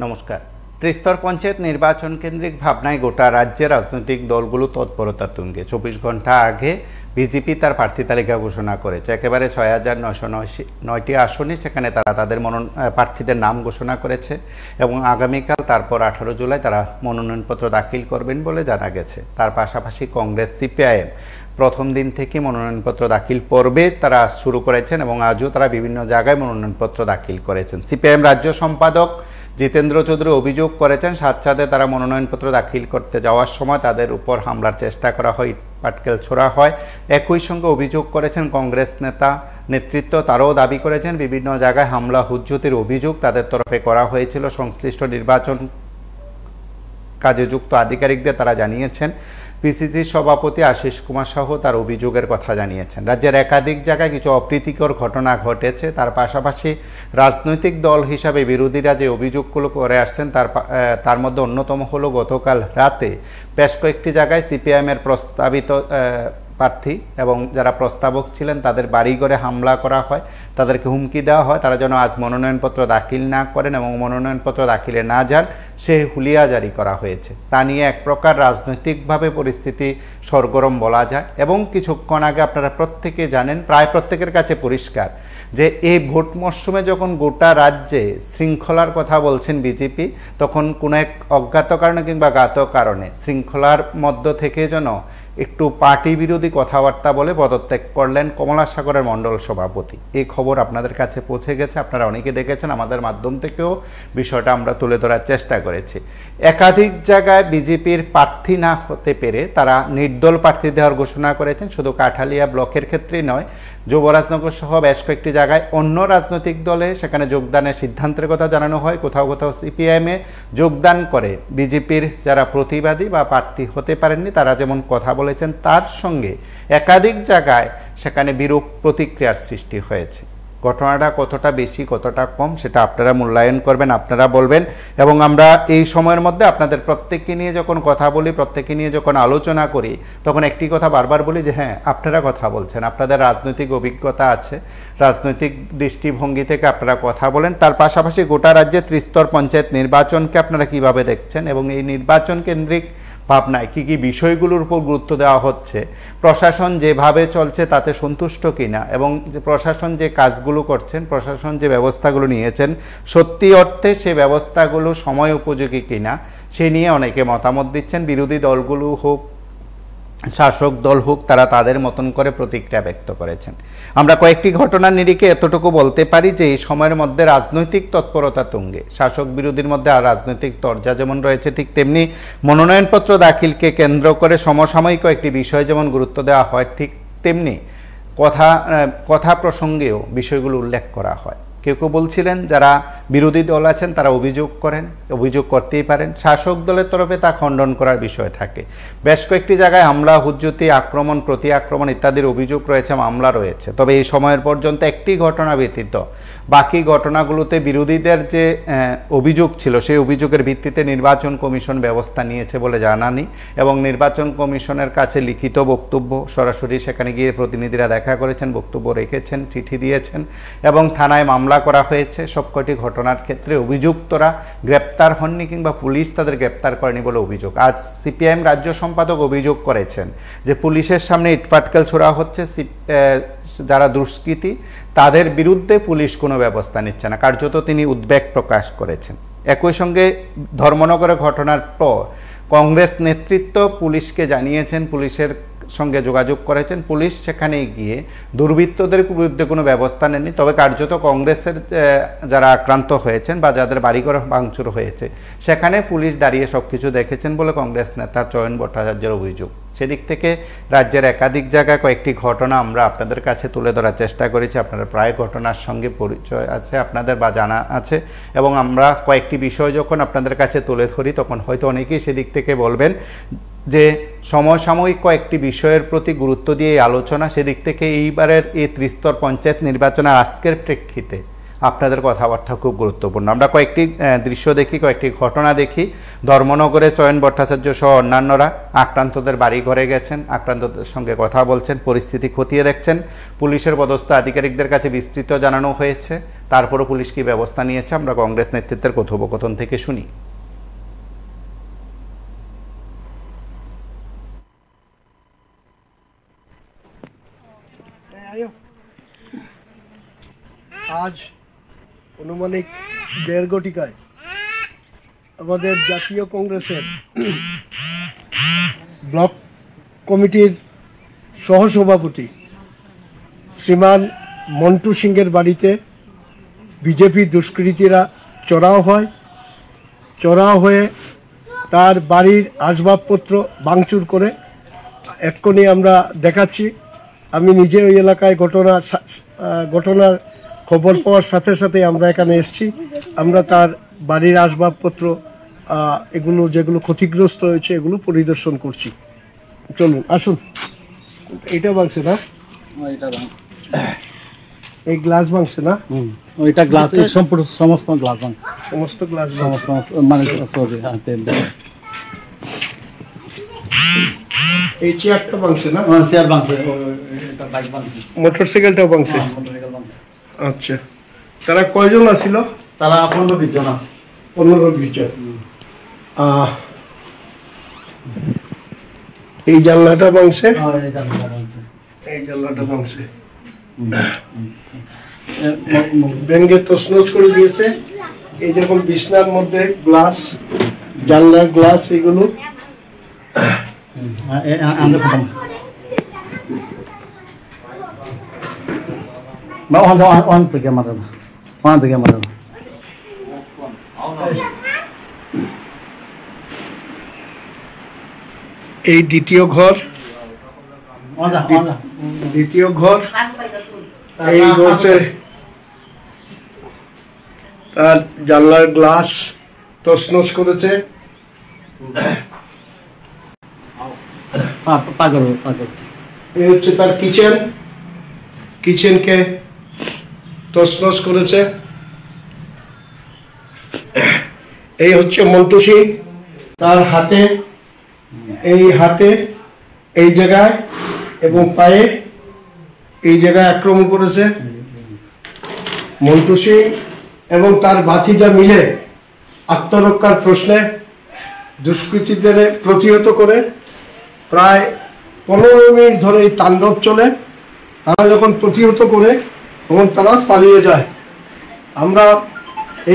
নমস্কার। ত্রিস্তর পঞ্চায়েত নির্বাচন কেন্দ্রিক ভাবনায় গোটা রাজ্যের রাজনৈতিক দলগুলো তৎপরতা তুঙ্গে। 24 ঘন্টা আগে বিজেপি তার প্রার্থী তালিকা ঘোষণা করেছে। একেবারে ৬,৯০৯টি আসনে সেখানে তারা তাদের প্রার্থীদের নাম ঘোষণা করেছে এবং আগামীকাল তারপর 18 জুলাই তারা মনোনয়নপত্র দাখিল করবেন বলে জানা গেছে। তার পাশাপাশি কংগ্রেস, সিপিআইএম প্রথম দিন থেকে মনোনয়নপত্র দাখিল পর্বে তারা শুরু করেছেন এবং আজও তারা বিভিন্ন জায়গায় মনোনয়নপত্র দাখিল করেছেন। সিপিআইএম রাজ্য সম্পাদক জিতেন্দ্র চৌধুরী অভিযোগ করেছেন সাতচাঁদে তারা মনোনয়নপত্র দাখিল করতে যাওয়ার সময় তাদের উপর হামলার চেষ্টা করা হয়, পাটকেল ছোড়া হয়। একই সঙ্গে অভিযোগ করেছেন কংগ্রেস নেতৃত্ব, তারাও দাবি করেছেন বিভিন্ন জায়গায় হামলা হুজ্জতির অভিযোগ তাদের তরফে করা হয়েছিল। সংশ্লিষ্ট নির্বাচন কাজে যুক্ত আধিকারিকদের তারা জানিয়েছেন। পিসিসি সভাপতি আশিস কুমার সহ তার অভিযোগের কথা জানিয়েছেন। রাজ্যের একাধিক জায়গায় কিছু অপ্রীতিকর ঘটনা ঘটেছে। তার পাশাপাশি রাজনৈতিক দল হিসাবে বিরোধীরা যে অভিযোগগুলো করে আসছেন তার মধ্যে অন্যতম হলো গতকাল রাতে বেশ কয়েকটি জায়গায় সিপিআইএমের প্রস্তাবিত প্রার্থী এবং যারা প্রস্তাবক ছিলেন তাদের বাড়িঘরে হামলা করা হয়, তাদেরকে হুমকি দেওয়া হয় তারা যেন আজ মনোনয়নপত্র দাখিল না করেন এবং মনোনয়নপত্র দাখিলে না যান সে হুলিয়া জারি করা হয়েছে। তা নিয়ে এক প্রকার রাজনৈতিকভাবে পরিস্থিতি সরগরম বলা যায় এবং কিছুক্ষণ আগে আপনারা প্রত্যেকে জানেন, প্রায় প্রত্যেকের কাছে পরিষ্কার যে এই ভোট মরশুমে যখন গোটা রাজ্যে শৃঙ্খলার কথা বলছেন বিজেপি, তখন কোনো এক অজ্ঞাত কারণে কিংবা জ্ঞাত কারণে শৃঙ্খলার মধ্য থেকে যেন একটু পার্টি বিরোধী কথাবার্তা বলে পদত্যাগ করলেন কমলা সাগরের মণ্ডল সভাপতি। এই খবর আপনাদের কাছে পৌঁছে গেছে, আপনারা অনেকে দেখেছেন, আমাদের মাধ্যম থেকেও বিষয়টা আমরা তুলে ধরার চেষ্টা করেছি। একাধিক জায়গায় বিজেপির প্রার্থী না হতে পেরে তারা নির্দল প্রার্থী দেওয়ার ঘোষণা করেছেন। শুধু কাঠালিয়া ব্লকের ক্ষেত্রেই নয়, যুবরাজনগর সহ বেশ কয়েকটি জায়গায় অন্য রাজনৈতিক দলে সেখানে যোগদানের সিদ্ধান্তের কথা জানানো হয়। কোথাও কোথাও সিপিআইএমে যোগদান করে বিজেপির যারা প্রতিবাদী বা প্রার্থী হতে পারেননি তারা যেমন কথা বলেছেন, তার সঙ্গে একাধিক জায়গায় সেখানে বিরূপ প্রতিক্রিয়ার সৃষ্টি হয়েছে। ঘটনাটা কতটা বেশি কতটা কম সেটা আপনারা মূল্যায়ন করবেন, আপনারা বলবেন। এবং আমরা এই সময়ের মধ্যে আপনাদের প্রত্যেককে নিয়ে যখন কথা বলি, প্রত্যেককে নিয়ে যখন আলোচনা করি, তখন একটি কথা বারবার বলি যে হ্যাঁ আপনারা কথা বলছেন, আপনাদের রাজনৈতিক অভিজ্ঞতা আছে, রাজনৈতিক দৃষ্টিভঙ্গি থেকে আপনারা কথা বলেন। তার পাশাপাশি গোটা রাজ্যে ত্রিস্তর পঞ্চায়েত নির্বাচনকে আপনারা কিভাবে দেখছেন এবং এই নির্বাচন কেন্দ্রিক ভাবনায় কী কী বিষয়গুলোর উপর গুরুত্ব দেওয়া হচ্ছে, প্রশাসন যেভাবে চলছে তাতে সন্তুষ্ট কিনা এবং যে প্রশাসন যে কাজগুলো করছেন, প্রশাসন যে ব্যবস্থাগুলো নিয়েছেন সত্যি অর্থে সে ব্যবস্থাগুলো সময় উপযোগী কিনা সে নিয়ে অনেকে মতামত দিচ্ছেন। বিরোধী দলগুলো হোক, শাসক দল হোক, তারা তাদের মতন করে প্রতিক্রিয়া ব্যক্ত করেছেন। আমরা কয়েকটি ঘটনার নিরিখে এতটুকু বলতে পারি যে এই সময়ের মধ্যে রাজনৈতিক তৎপরতা তুঙ্গে, শাসক বিরোধীর মধ্যে আর রাজনৈতিক তরজা যেমন রয়েছে ঠিক তেমনি মনোনয়নপত্র দাখিলকে কেন্দ্র করে সমসাময়িক কয়েকটি বিষয় যেমন গুরুত্ব দেওয়া হয়, ঠিক তেমনি কথা প্রসঙ্গেও বিষয়গুলো উল্লেখ করা হয়। কেউ কেউ বলছিলেন যারা বিরোধী দল আছেন তারা অভিযোগ করতেই পারেন, শাসক দলের তরফে তা খণ্ডন করার বিষয় থাকে। বেশ কয়েকটি জায়গায় হামলা, হুজ্জতি, আক্রমণ, প্রতি আক্রমণ ইত্যাদির অভিযোগ রয়েছে, মামলা রয়েছে। তবে এই সময়ের পর্যন্ত একটি ঘটনা ব্যতীত বাকি ঘটনাগুলোতে বিরোধীদের যে অভিযোগ ছিল সেই অভিযোগের ভিত্তিতে নির্বাচন কমিশন ব্যবস্থা নিয়েছে বলে জানানি এবং নির্বাচন কমিশনের কাছে লিখিত বক্তব্য সরাসরি সেখানে গিয়ে প্রতিনিধিরা দেখা করেছেন, বক্তব্য রেখেছেন, চিঠি দিয়েছেন এবং থানায় মামলা করা হয়েছে। সবকটি ঘটনার ক্ষেত্রে অভিযুক্তরা গ্রেপ্তার হননি কিংবা পুলিশ তাদের গ্রেপ্তার করেনি বলে অভিযোগ। আজ সিপিআইএম রাজ্য সম্পাদক অভিযোগ করেছেন যে পুলিশের সামনে ইটপাটকেল ছোড়া হচ্ছে, যারা দুষ্কৃতী তাদের বিরুদ্ধে পুলিশ কোনো ব্যবস্থা নিচ্ছে না, কার্যত তিনি উদ্বেগ প্রকাশ করেছেন। একই সঙ্গে ধর্মনগরে ঘটনার পর কংগ্রেস নেতৃত্ব পুলিশকে জানিয়েছেন, পুলিশের সঙ্গে যোগাযোগ করেছেন, পুলিশ সেখানে গিয়ে দুর্বৃত্তদের বিরুদ্ধে কোনো ব্যবস্থা নেননি। তবে কার্যত কংগ্রেসের যারা আক্রান্ত হয়েছেন বা যাদের বাড়িঘর ভাঙচুর হয়েছে সেখানে পুলিশ দাঁড়িয়ে সব কিছু দেখেছেন বলে কংগ্রেস নেতা চয়ন ভট্টাচার্যের অভিযোগ। সেদিক থেকে রাজ্যের একাধিক জায়গায় কয়েকটি ঘটনা আমরা আপনাদের কাছে তুলে ধরার চেষ্টা করেছি। আপনারা প্রায় ঘটনার সঙ্গে পরিচয় আছে আপনাদের বা জানা আছে এবং আমরা কয়েকটি বিষয় যখন আপনাদের কাছে তুলে ধরি তখন হয়তো অনেকেই সেদিক থেকে বলবেন যে সমসাময়িক কয়েকটি বিষয়ের প্রতি গুরুত্ব দিয়ে এই আলোচনা, সেদিক থেকে এইবারের এই ত্রিস্তর পঞ্চায়েত নির্বাচনের আজকের প্রেক্ষিতে আপনাদের কথাবার্তা খুব গুরুত্বপূর্ণ। আমরা কয়েকটি দৃশ্য দেখি, কয়েকটি ঘটনা দেখি। ধর্মনগরে চয়ন ভট্টাচার্য সহ অন্যান্যরা আক্রান্তদের বাড়ি ঘরে গেছেন, আক্রান্তদের সঙ্গে কথা বলছেন, পরিস্থিতি খতিয়ে দেখছেন। পুলিশের পদস্থ আধিকারিকদের কাছে বিস্তৃত জানানো হয়েছে, তারপরও পুলিশ কি ব্যবস্থা নিয়েছে আমরা কংগ্রেস নেতৃত্বের কথোপকথন থেকে শুনি। আজ অনুমানিক 1:30 ঘটিকায় আমাদের জাতীয় কংগ্রেসের ব্লক কমিটির সহসভাপতি শ্রীমান মন্টু সিংয়ের বাড়িতে বিজেপি দুষ্কৃতীরা চড়াও হয়ে তার বাড়ির আসবাবপত্র ভাঙচুর করে এক্ষুনি আমরা দেখাচ্ছি। আমি নিজে ওই এলাকায় ঘটনার খবর পাওয়ার সাথে সাথে আমরা এখানে এসেছি। আমরা তার বাড়ির আসবাবপত্র এগুলো যেগুলো ক্ষতিগ্রস্ত হয়েছে এগুলো পরিদর্শন করছি। চলুন আসুন। এটা ভাঙছে না, এই গ্লাস ভাঙছে না, ওইটা গ্লাস সম্পূর্ণ সমস্ত গ্লাস ভাঙছে, সমস্ত গ্লাস মানে এই চেয়ারটা ভাঙছে না, চেয়ার ভাঙছে, মোটরসাইকেলটাও ভাঙছে। আচ্ছা, তারা কয়জন আছিল? তারা 15-20 জন আছে। 15-20 জন। এই জানলাটা ভাঙছে, এই জানলাটা ভাঙছে, ব্যাঙ্গে তছনছ করে দিয়েছে। এই যেরকম বিছনার মধ্যে গ্লাস, জানলার গ্লাস, এগুলো এই দ্বিতীয় ঘর, এই ঘরতে তার জানলার গ্লাস তছনছ করেছে। এই হচ্ছে তার কিচেনকে তছনছ করেছে। এই হচ্ছে মন্টু সিং, তার হাতে এই জায়গায় এবং পায়ে এই জায়গায় আক্রমণ করেছে। মন্টু সিং এবং তার ভাতিজা মিলে আত্মরক্ষার প্রশ্নে দুষ্কৃতীদের প্রতিহত করে প্রায় 15 মিনিট ধরে এই তাণ্ডব চলে। তারা যখন প্রতিহত করে তখন তারা পালিয়ে যায়। আমরা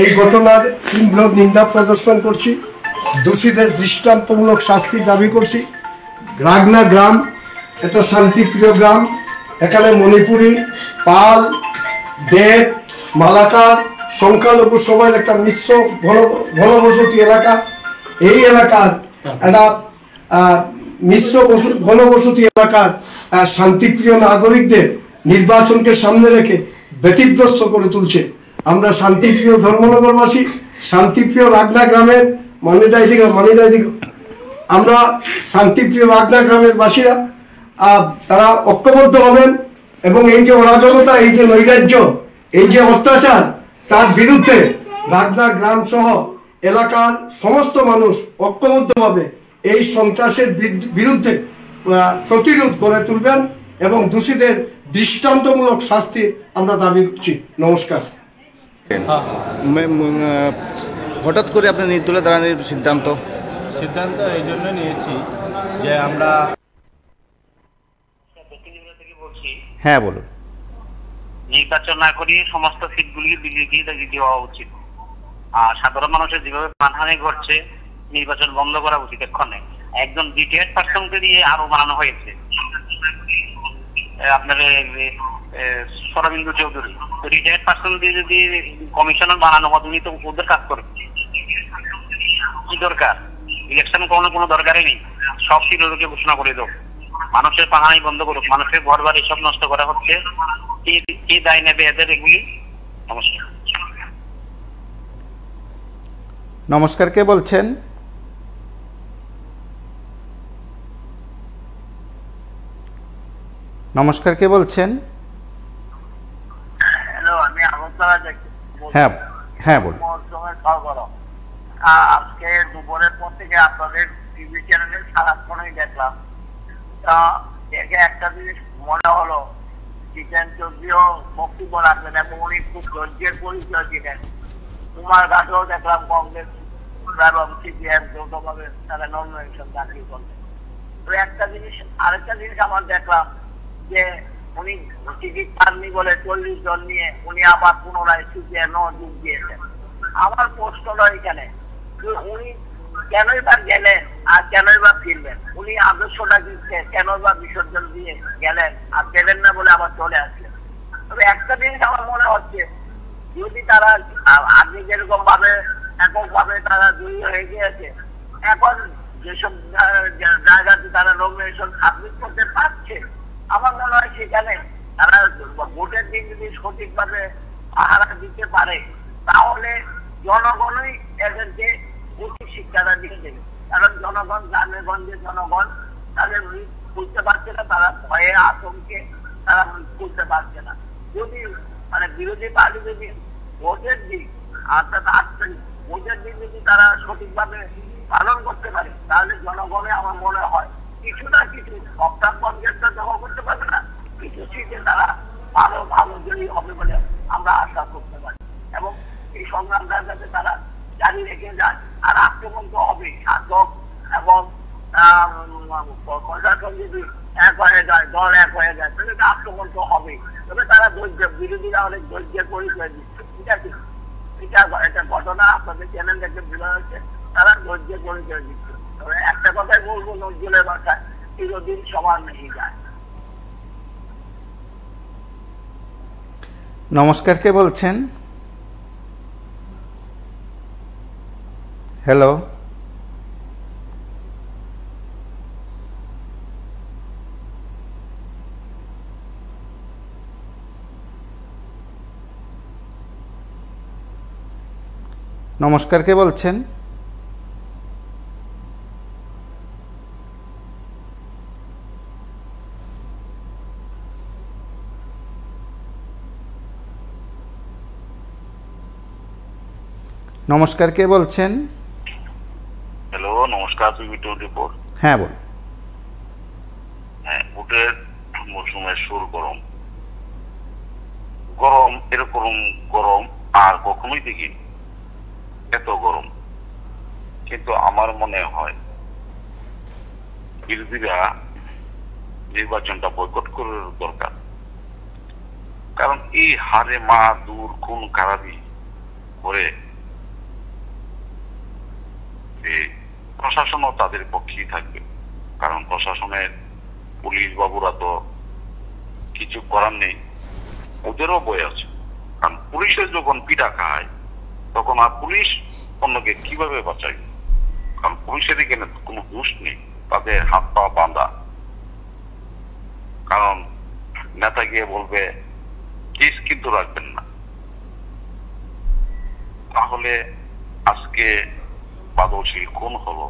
এই ঘটনার তীব্র নিন্দা প্রদর্শন করছি, দোষীদের দৃষ্টান্তমূলক শাস্তির দাবি করছি। রাগনা গ্রাম একটা শান্তিপ্রিয় গ্রাম, এখানে মণিপুরি, পাল, দেব, মালাকার, সংখ্যালঘু সবার একটা মিশ্র ঘনবসতি এলাকা। এই এলাকার একটা মিশ্র ঘনবসতি এলাকার শান্তিপ্রিয় নাগরিকদের নির্বাচনকে সামনে রেখে ব্যতিগ্রস্ত করে তুলছে। আমরা শান্তিপ্রিয় ধর্মনগরবাসী, শান্তিপ্রিয় রাগনা গ্রামের মানিদাই দিকে আমরা শান্তিপ্রিয় রাগনা গ্রামের বাসীরা তারা ঐক্যবদ্ধ হবেন এবং এই যে অরাজকতা, এই যে নৈরাজ্য, এই যে অত্যাচার, তার বিরুদ্ধে রাগনা গ্রাম সহ এলাকার সমস্ত মানুষ ঐক্যবদ্ধভাবে এই সন্ত্রাসের বিরুদ্ধে প্রতিরোধ করে তুলবেন এবং দোষীদের দৃষ্টান্তমূলক শাস্তির আমরা দাবি করছি। নমস্কার। হঠাৎ করে আপনি নির্দলে দাঁড়ানোর সিদ্ধান্ত এই জন্য নিয়েছি যে আমরা হ্যাঁ বলুন। নির্বাচন না করিয়ে সমস্ত সিটগুলি বিজেপি দেওয়া উচিত। আর সাধারণ মানুষের যেভাবে প্রাণহানি ঘটছে, নির্বাচন বন্ধ করা উচিত। এক্ষণে একজন রিটায়ার্ড পার্সনকে দিয়ে আরো বানানো হয়েছে, আপনার সরবিন্দু চৌধুরী। রিটায়ার্ড পার্সন দিয়ে যদি কমিশনার বানানো হয়, উনি তো ওদের কাজ করবে। কি দরকার? ইলেকশন কোনো দরকারই নেই, সব সিটকে ঘোষণা করে দাও। মানুষের পাহাড়ি বন্ধ করুক, মানুষের ঘর বাড়ি সব নষ্ট করা হচ্ছে। কি দায় নেবে এদের এগুলি? নমস্কার। নমস্কার, কে বলছেন? নমস্কার, কে বলছেন? হ্যালো, আমি আগরতলা হ্যাঁ হ্যাঁ বলুন। মৌসুমের সরবরাহ আজকে দুপুরের পর থেকে আপনাদের টিভি চ্যানেলে সারাক্ষণই দেখলাম। তা দেখে একটা জিনিস মনে হলো, জিতেন চৌধুরীও বক্তব্য রাখলেন এবং উনি খুব ধৈর্যের পরিচয় দিলেন। কুমার ঘাটেও দেখলাম কংগ্রেস এবং সিপিএম যৌথভাবে তারা নমিনেশন দাখিল করলেন। তো আরেকটা জিনিস আমার দেখলাম যে উনি টিকিট পাননি বলে 40 জন নিয়ে উনি আবার পুনরায় সিপিএম যোগ দিয়েছেন। আমার প্রশ্নটা এখানে, উনি কেনই বা গেলেন আর কেনই বা ফিরলেন? উনি আদর্শটা দিচ্ছে, কেনই বা বিসর্জন দিয়ে গেলেন আর গেলেন না বলে আবার চলে আসলেন? তবে একটা জিনিস আমার মনে হচ্ছে, যদি তারা আগে যেরকম ভাবে এককভাবে তারা জয়ী হয়ে গিয়েছে, এখন যেসব জায়গাতে তারা নমিনেশন সাবমিট করতে পারছে, আমার মনে হয় সেখানে তারা ভোটের দিন যদি সঠিকভাবে পাহারা দিতে পারে, তাহলে জনগণই এদেরকে উচিত শিক্ষাটা দিয়ে দেবে। কারণ জনগণ, গ্রামেগঞ্জে জনগণ তাদের বুঝতে পারছে না, তারা ভয়ে আতঙ্কে তারা বুঝতে পারছে না। যদি বিরোধী পার্টি যদি ভোটের দিক অর্থাৎ ভোটের দিন যদি তারা সঠিকভাবে পালন করতে পারে, তাহলে জনগণে আমার মনে হয় কিছু না কিছু সপ্তাহ পঞ্চায়েতটা জমা করতে পারবে না, কিছু সিটে তারা ভালো জয়ী হবে বলে আমরা আশা করতে পারি। এবং এই সংগ্রামটা যাতে তারা জারি রেখে যায়। আর আক্রমণ তো হবে, শাসক এবং প্রশাসন যদি এক হয়ে যায়, দল এক হয়ে যায়, তাহলে আক্রমণ তো হবেই। তবে তারা বিরোধীরা অনেক ধৈর্যের পরিচয় দিচ্ছে, ঠিক আছে? এটা ঘটনা আপনাদের চ্যানেল দেখে বোঝা হয়েছে, তারা ধৈর্যের পরিচয় দিচ্ছে। তবে একটা কথাই বলবো, নজরুলের ভাষায়, চিরদিন সবার নেই যায়। নমস্কার, কে বলছেন? হ্যালো, নমস্কার, কে বলছেন? নমস্কার, কে বলছেন? হ্যালো, নমস্কার। রিপোর্ট। হ্যাঁ বলুন। হ্যাঁ, ভোটের মৌসুমের সুর গরম গরম, এরকম গরম আর কখনোই দেখিনি, এত গরম। কিন্তু আমার মনে হয় বিরোধীরা নির্বাচনটা বয়কট করার দরকার। কারণ এই হারে মা দূর খুন খারাপি করে প্রশাসনও তাদের পক্ষেই থাকবে। কারণ প্রশাসনের পুলিশ বাবুরা তো কিছু করার নেই, ওদেরও বয় আছে। কারণ পুলিশের যখন পিটা খায়, তখন আর পুলিশ অন্যকে কিভাবে বাঁচায়? কারণ পুলিশের এখানে কোনো দোষ নেই, তাদের হাত পা বাঁধা। কারণ নেতা গিয়ে বলবে কেস কিন্তু রাখবেন না, তাহলে আজকে বাদলশীল খুন হলো।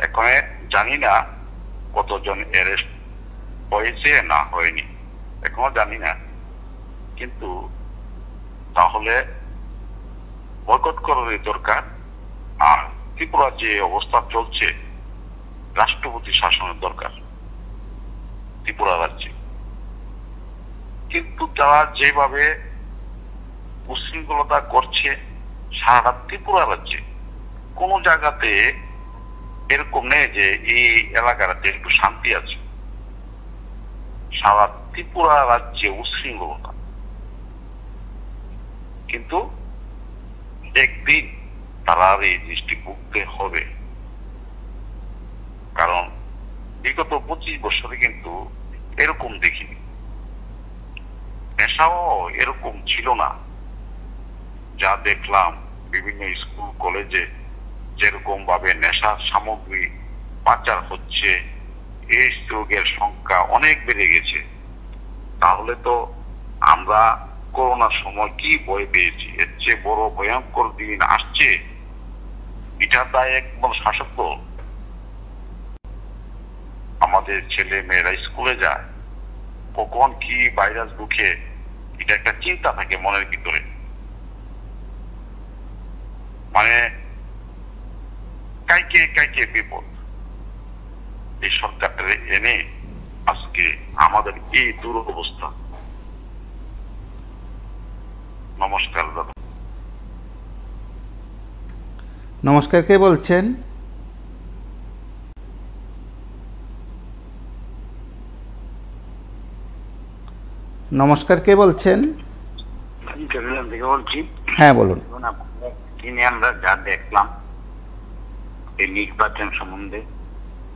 এখন জানি না কতজন অ্যারেস্ট হয়েছে না হয়নি, এখনো জানি না। কিন্তু তাহলে বয়কট করার দরকার। আর ত্রিপুরা যে অবস্থা চলছে, রাষ্ট্রপতি শাসনের দরকার ত্রিপুরা রাজ্যে। কিন্তু তারা যেভাবে উশৃঙ্খলতা করছে সারা ত্রিপুরা রাজ্যে, কোন জায়গাতে এরকম নেই যে এই এলাকাতে একটু শান্তি আছে। সারা ত্রিপুরা রাজ্যে উশৃঙ্খলতা। কিন্তু একদিন তারা এই জিনিসটি ভুগতে হবে। কারণ বিগত 25 বছরে কিন্তু এরকম দেখিনি, নেশাও এরকম ছিল না। যা দেখলাম বিভিন্ন স্কুল কলেজে যেরকম ভাবে নেশার সামগ্রী পাচার হচ্ছে, এই রোগের সংখ্যা অনেক বেড়ে গেছে। তাহলে তো আমরা করোনার সময় কি ভয় পেয়েছি, এর চেয়ে বড় ভয়ঙ্কর দিন আসছে। এটা তাই একদম শাসক দল। আমাদের ছেলে মেয়েরা স্কুলে যায়, কখন কি ভাইরাস ঢুকে, এটা একটা চিন্তা থাকে মনের ভিতরে। মানে কাইকে কাইকে বিপদ। এই সরকারটা এনে আজকে আমাদের এই দুরবস্থা। নমস্কার দাদা। নমস্কার, কে বলছেন? নমস্কার, কে বলছেন? থেকে বলছি। হ্যাঁ বলুন। আমরা যা দেখলাম এই নির্বাচন সম্বন্ধে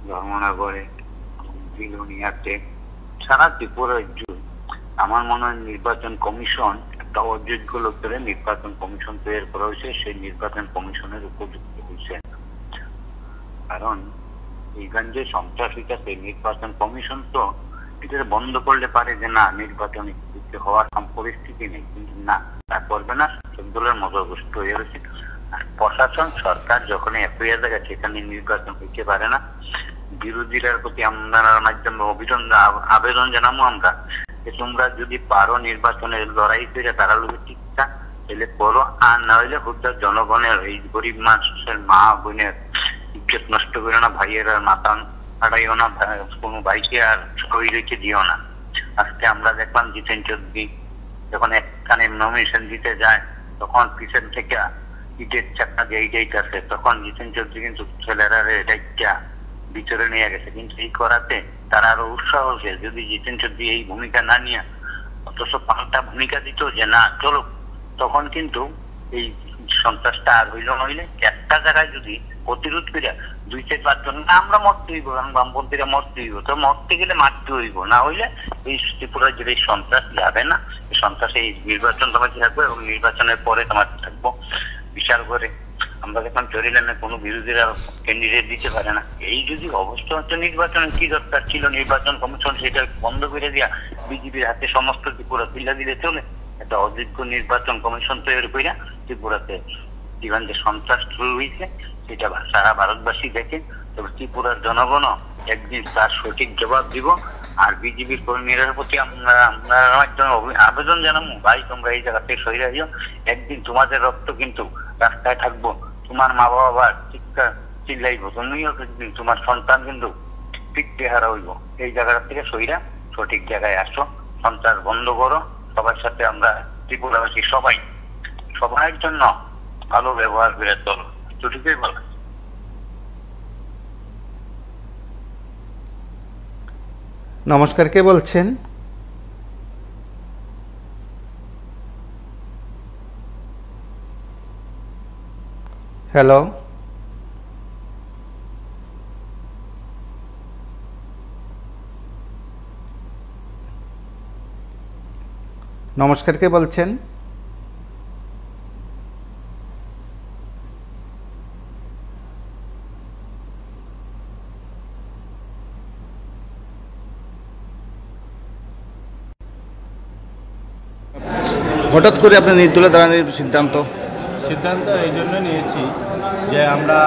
ধর্মনগরে, বিলোনিয়াতে, সারা ত্রিপুরা, আমার মনে হয় নির্বাচন কমিশন একটা অযোগ্য লোকের নির্বাচন কমিশন তৈরি করা হয়েছে। সেই নির্বাচন কমিশনের উপযুক্ত হয়েছে, কারণ এইখানে যে সন্ত্রাস হইতেছে নির্বাচন কমিশন তো এটা বন্ধ করলে পারে যে না নির্বাচন হওয়ার পরিস্থিতি নেই, কিন্তু না তা করবে না। দলের মতগ্রস্ত হয়ে রয়েছে। আর প্রশাসন সরকার যখন এক হয়ে যায় সেখানে নির্বাচন হইতে পারে না। বিরোধীদের প্রতি আপনার মাধ্যমে আবেদন জানাবো আমরা যে তোমরা যদি পারো নির্বাচনের লড়াই করে তারা লোক ঠিকঠাক তাহলে করো, আর না হইলে হুদ্দার জনগণের এই গরিব মানুষের মা বোনের ইজ্জত নষ্ট করে না, ভাইয়ের মাথা হারাইও না, কোনো ভাইকে আর শরীর রেখে দিও না। আজকে আমরা দেখলাম জিতেন চৌধুরী যখন একখানে নমিনেশন দিতে যায় তখন পিছন থেকে ইটের চাকা যেই যাইতেছে, তখন জিতেন চৌধুরী কিন্তু ছেলেরা এটা ভিতরে নিয়ে গেছে। কিন্তু এই করাতে তারা আরো উৎসাহ হচ্ছে যদি জিতেন চৌধুরী এই ভূমিকা না নিয়ে অথচ পাল্টা ভূমিকা দিত যে না চলো, তখন কিন্তু এই সন্ত্রাসটা আর হইল। নইলে একটা জায়গায় যদি প্রতিরোধ করে 2-4 জন আমরা মরতে হইব, বামপন্থীরা মরতে হইব, তো মরতে গেলে মারতে হইব, না হইলে এই ত্রিপুরার যে সন্ত্রাস যাবে না। এই সন্ত্রাস এই নির্বাচন তোমার থাকবে এবং নির্বাচনের পরে তোমার থাকবো বিশাল করে। আমরা যখন চরিলামে কোনো বিরোধীরা ক্যান্ডিডেট দিতে পারে না, এই যদি অবস্থা হচ্ছে নির্বাচনের কি দরকার ছিল? নির্বাচন কমিশন সেটা বন্ধ করে দিয়া বিজেপির হাতে সমস্ত ত্রিপুরা তুলে দিলে চলে। একটা অযোগ্য নির্বাচন কমিশন তৈরি করে ত্রিপুরাতে জীবন যে সন্ত্রাস শুরু হয়েছে সেটা সারা ভারতবাসী দেখে, তবে ত্রিপুরার জনগণও একদিন তার সঠিক জবাব দিব। আর বিজেপির কর্মীদের প্রতি আমরা আবেদন জানাবো, ভাই তোমরা এই জায়গা থেকে সরে যাও, একদিন তোমাদের রক্ত কিন্তু রাস্তায় থাকবো, তোমার মা বাবা চিৎকার চিল্লাইবো, তুমিও একদিন তোমার সন্তান কিন্তু পিঠে হারা হইব। এই জায়গা থেকে সইরা সঠিক জায়গায় আসো, সন্ত্রাস বন্ধ করো। সবার সাথে আমরা ত্রিপুরাবাসী সবার জন্য ভালো ব্যবহার করে চলো, দুটোকেই ভালো। নমস্কার, কে বলছেন? হ্যালো, নমস্কার, কে বলছেন? হঠাৎ করে আপনি নির্দলে দাঁড়ানোর সিদ্ধান্ত এই জন্য নিয়েছি যে আমরা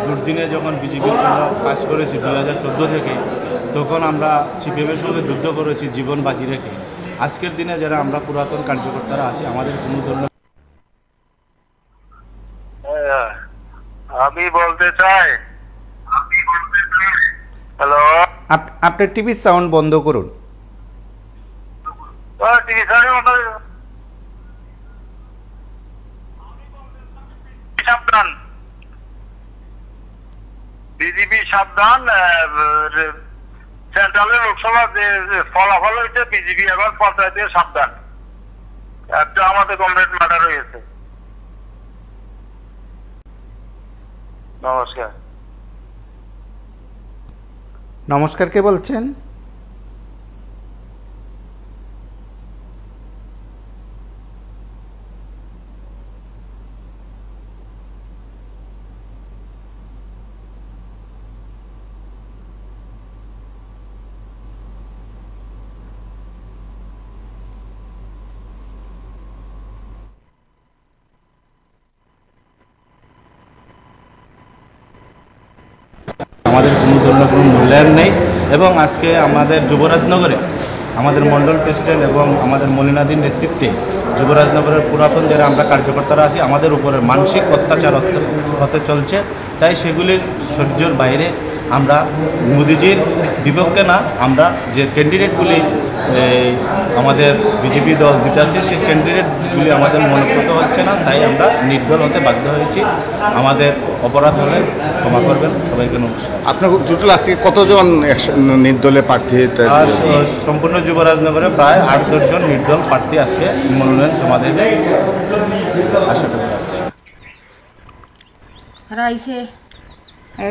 দুর্দিনে যখন বিজেপির জন্য কাজ করেছি 2014 থেকে, তখন আমরা সিপিএমের সঙ্গে যুদ্ধ করেছি জীবন বাজি রেখে। আজকের দিনে যারা আমরা পুরাতন কার্যকর্তারা আছি আমাদের কোনো ধরনের আমি বলতে চাই, হ্যালো, আপনার টিভির সাউন্ড বন্ধ করুন। টিভি সাউন্ড সাবধান, বিজেপি সাবধান। সেন্ট্রালের লোকসভা যে ফলাফল হয়েছে বিজেপি এখন পঞ্চায়েতে সাবধান। একটা আমাদের কমরেড মার্ডার হয়েছে। নমস্কার। নমস্কার, কে বলছেন? আমাদের কোনো ধরনের কোনো মূল্যায়ন নেই। এবং আজকে আমাদের যুবরাজনগরে আমাদের মণ্ডল প্রেসিডেন্ট এবং আমাদের মলিনাদির নেতৃত্বে যুবরাজনগরের পুরাতন যারা আমরা কার্যকর্তারা আছি আমাদের উপরে মানসিক অত্যাচার হতে চলছে। তাই সেগুলির সহ্যের বাইরে আমরা মোদিজির বিপক্ষে না, আমরা যে ক্যান্ডিডেটগুলি আমাদের বিজেপি দল দিতে আছে সেই ক্যান্ডিডেটগুলি আমাদের মনোনীত হচ্ছে না, তাই আমরা নির্দল হতে বাধ্য হয়েছি। আমাদের অপরাধ হলে ক্ষমা করবেন, সবাইকে নমস্কার। আপনার টোটাল আজকে কতজন নির্দলে প্রার্থী? আর সম্পূর্ণ যুবরাজনগরে প্রায় 8-10 জন নির্দল প্রার্থী আজকে মনোনয়ন জমা দেবে আশা করে রাখছি। তারা আইসে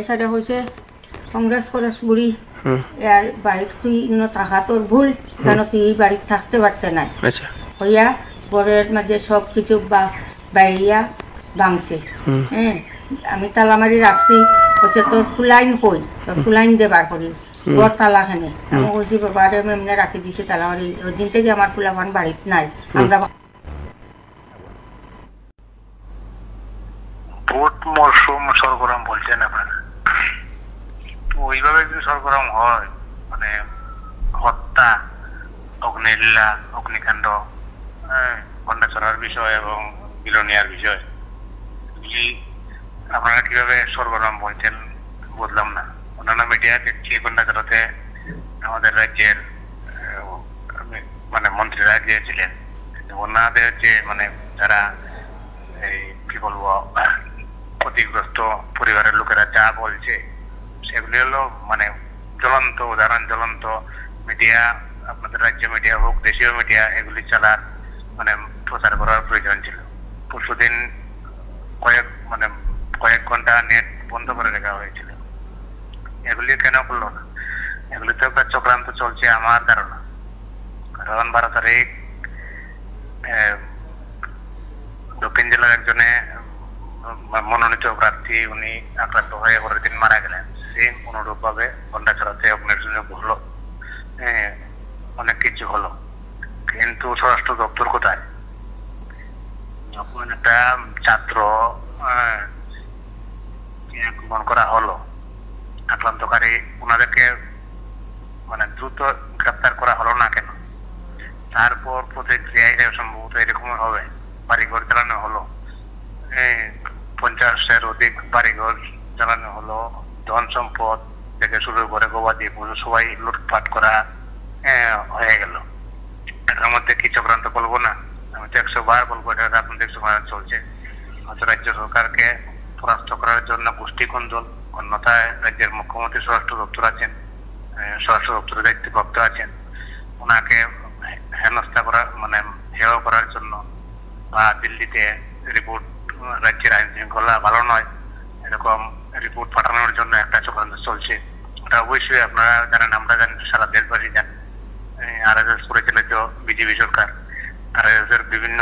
সাইডে হয়েছে কংগ্রেস করে বুড়ি এর বাড়িতে তুই থাকা তোর ভুল, কেন তুই এই বাড়িতে থাকতে পারতে নাই হইয়া বরের মাঝে সব কিছু বাইরিয়া ভাঙছে। হ্যাঁ, আমি তালা মারি রাখছি, হচ্ছে তোর ফুলাইন কই, তোর ফুলাইন দে বার করি বর তালাখানে। আমি কইছি বাবারে আমি এমনি রাখি দিছি তালা মারি, ওই দিন থেকে আমার ফুলাবান বাড়িতে নাই। আমরা ভোট মরশুম সরগরম বলছেন আপনারা, ওইভাবে যদি সরগরম হয় মানে হত্যা, অগ্নিলীলা, অগ্নিকাণ্ড, গন্ডাছড়ার বিষয় এবং বিলোনিয়ার বিষয়, এগুলি আপনারা কিভাবে সরগরম বলছেন বুঝলাম না। অন্যান্য মিডিয়া দেখছি গন্ডাছড়াতে আমাদের রাজ্যের মানে মন্ত্রীরা গিয়েছিলেন, ওনাদের যে মানে যারা এই কি বলবো ক্ষতিগ্রস্ত পরিবারের লোকেরা যা বলছে সেগুলি হলো মানে জ্বলন্ত উদাহরণ, জ্বলন্ত মিডিয়া, আপনাদের রাজ্য মিডিয়া হোক দেশীয় মিডিয়া, এগুলি চালার মানে প্রচার করার প্রয়োজন ছিল। পরশুদিন কয়েক ঘন্টা নেট বন্ধ করে রাখা হয়েছিল, এগুলি কেন করলো না? এগুলিতে একটা চক্রান্ত চলছে আমার ধারণা। কারণ 12 তারিখ দক্ষিণ জেলার একজনে মনোনীত প্রার্থী উনি আক্রান্ত হয়ে পরের দিন মারা গেলেন। সেম অনুরূপ ভাবে গন্ডাছড়াতে অগ্নিসংযোগ হলো, অনেক কিছু হলো, কিন্তু স্বরাষ্ট্র দপ্তর কোথায়? যখন একটা ছাত্র মন করা হলো আক্রান্তকারী, ওনাদেরকে মানে দ্রুত গ্রেপ্তার করা হলো না কেন? তারপর প্রতিক্রিয়া সম্ভবত এরকম হবে, বাড়িঘর জ্বালানো হলো, 50-এর অধিক বাড়িঘর জ্বালানো হলো, ধন সম্পদ থেকে শুরু করে গবাদি পশু সবাই লুটপাট করা হয়ে গেল। এটার মধ্যে কি চক্রান্ত বলবো না? আমি তো 100 বার বলবো এটা রাজনৈতিক সমাধান চলছে। হয়তো রাজ্য সরকারকে পরাস্ত করার জন্য গোষ্ঠী কুন্দল, অন্যথায় রাজ্যের মুখ্যমন্ত্রী স্বরাষ্ট্র দপ্তর আছেন, স্বরাষ্ট্র দপ্তরের দায়িত্বপ্রাপ্ত আছেন, ওনাকে হেনস্থা করার মানে হেয় করার জন্য, বা দিল্লিতে রিপোর্ট রাজ্যের আইন শৃঙ্খলা ভালো নয় এরকম রিপোর্ট পাঠানোর জন্য একটা চক্রান্ত চলছে। ওটা অবশ্যই আপনারা জানেন, আমরা জানি, সারা দেশবাসী জানেন। RSS পরিচালিত বিজেপি সরকার, RSS এর বিভিন্ন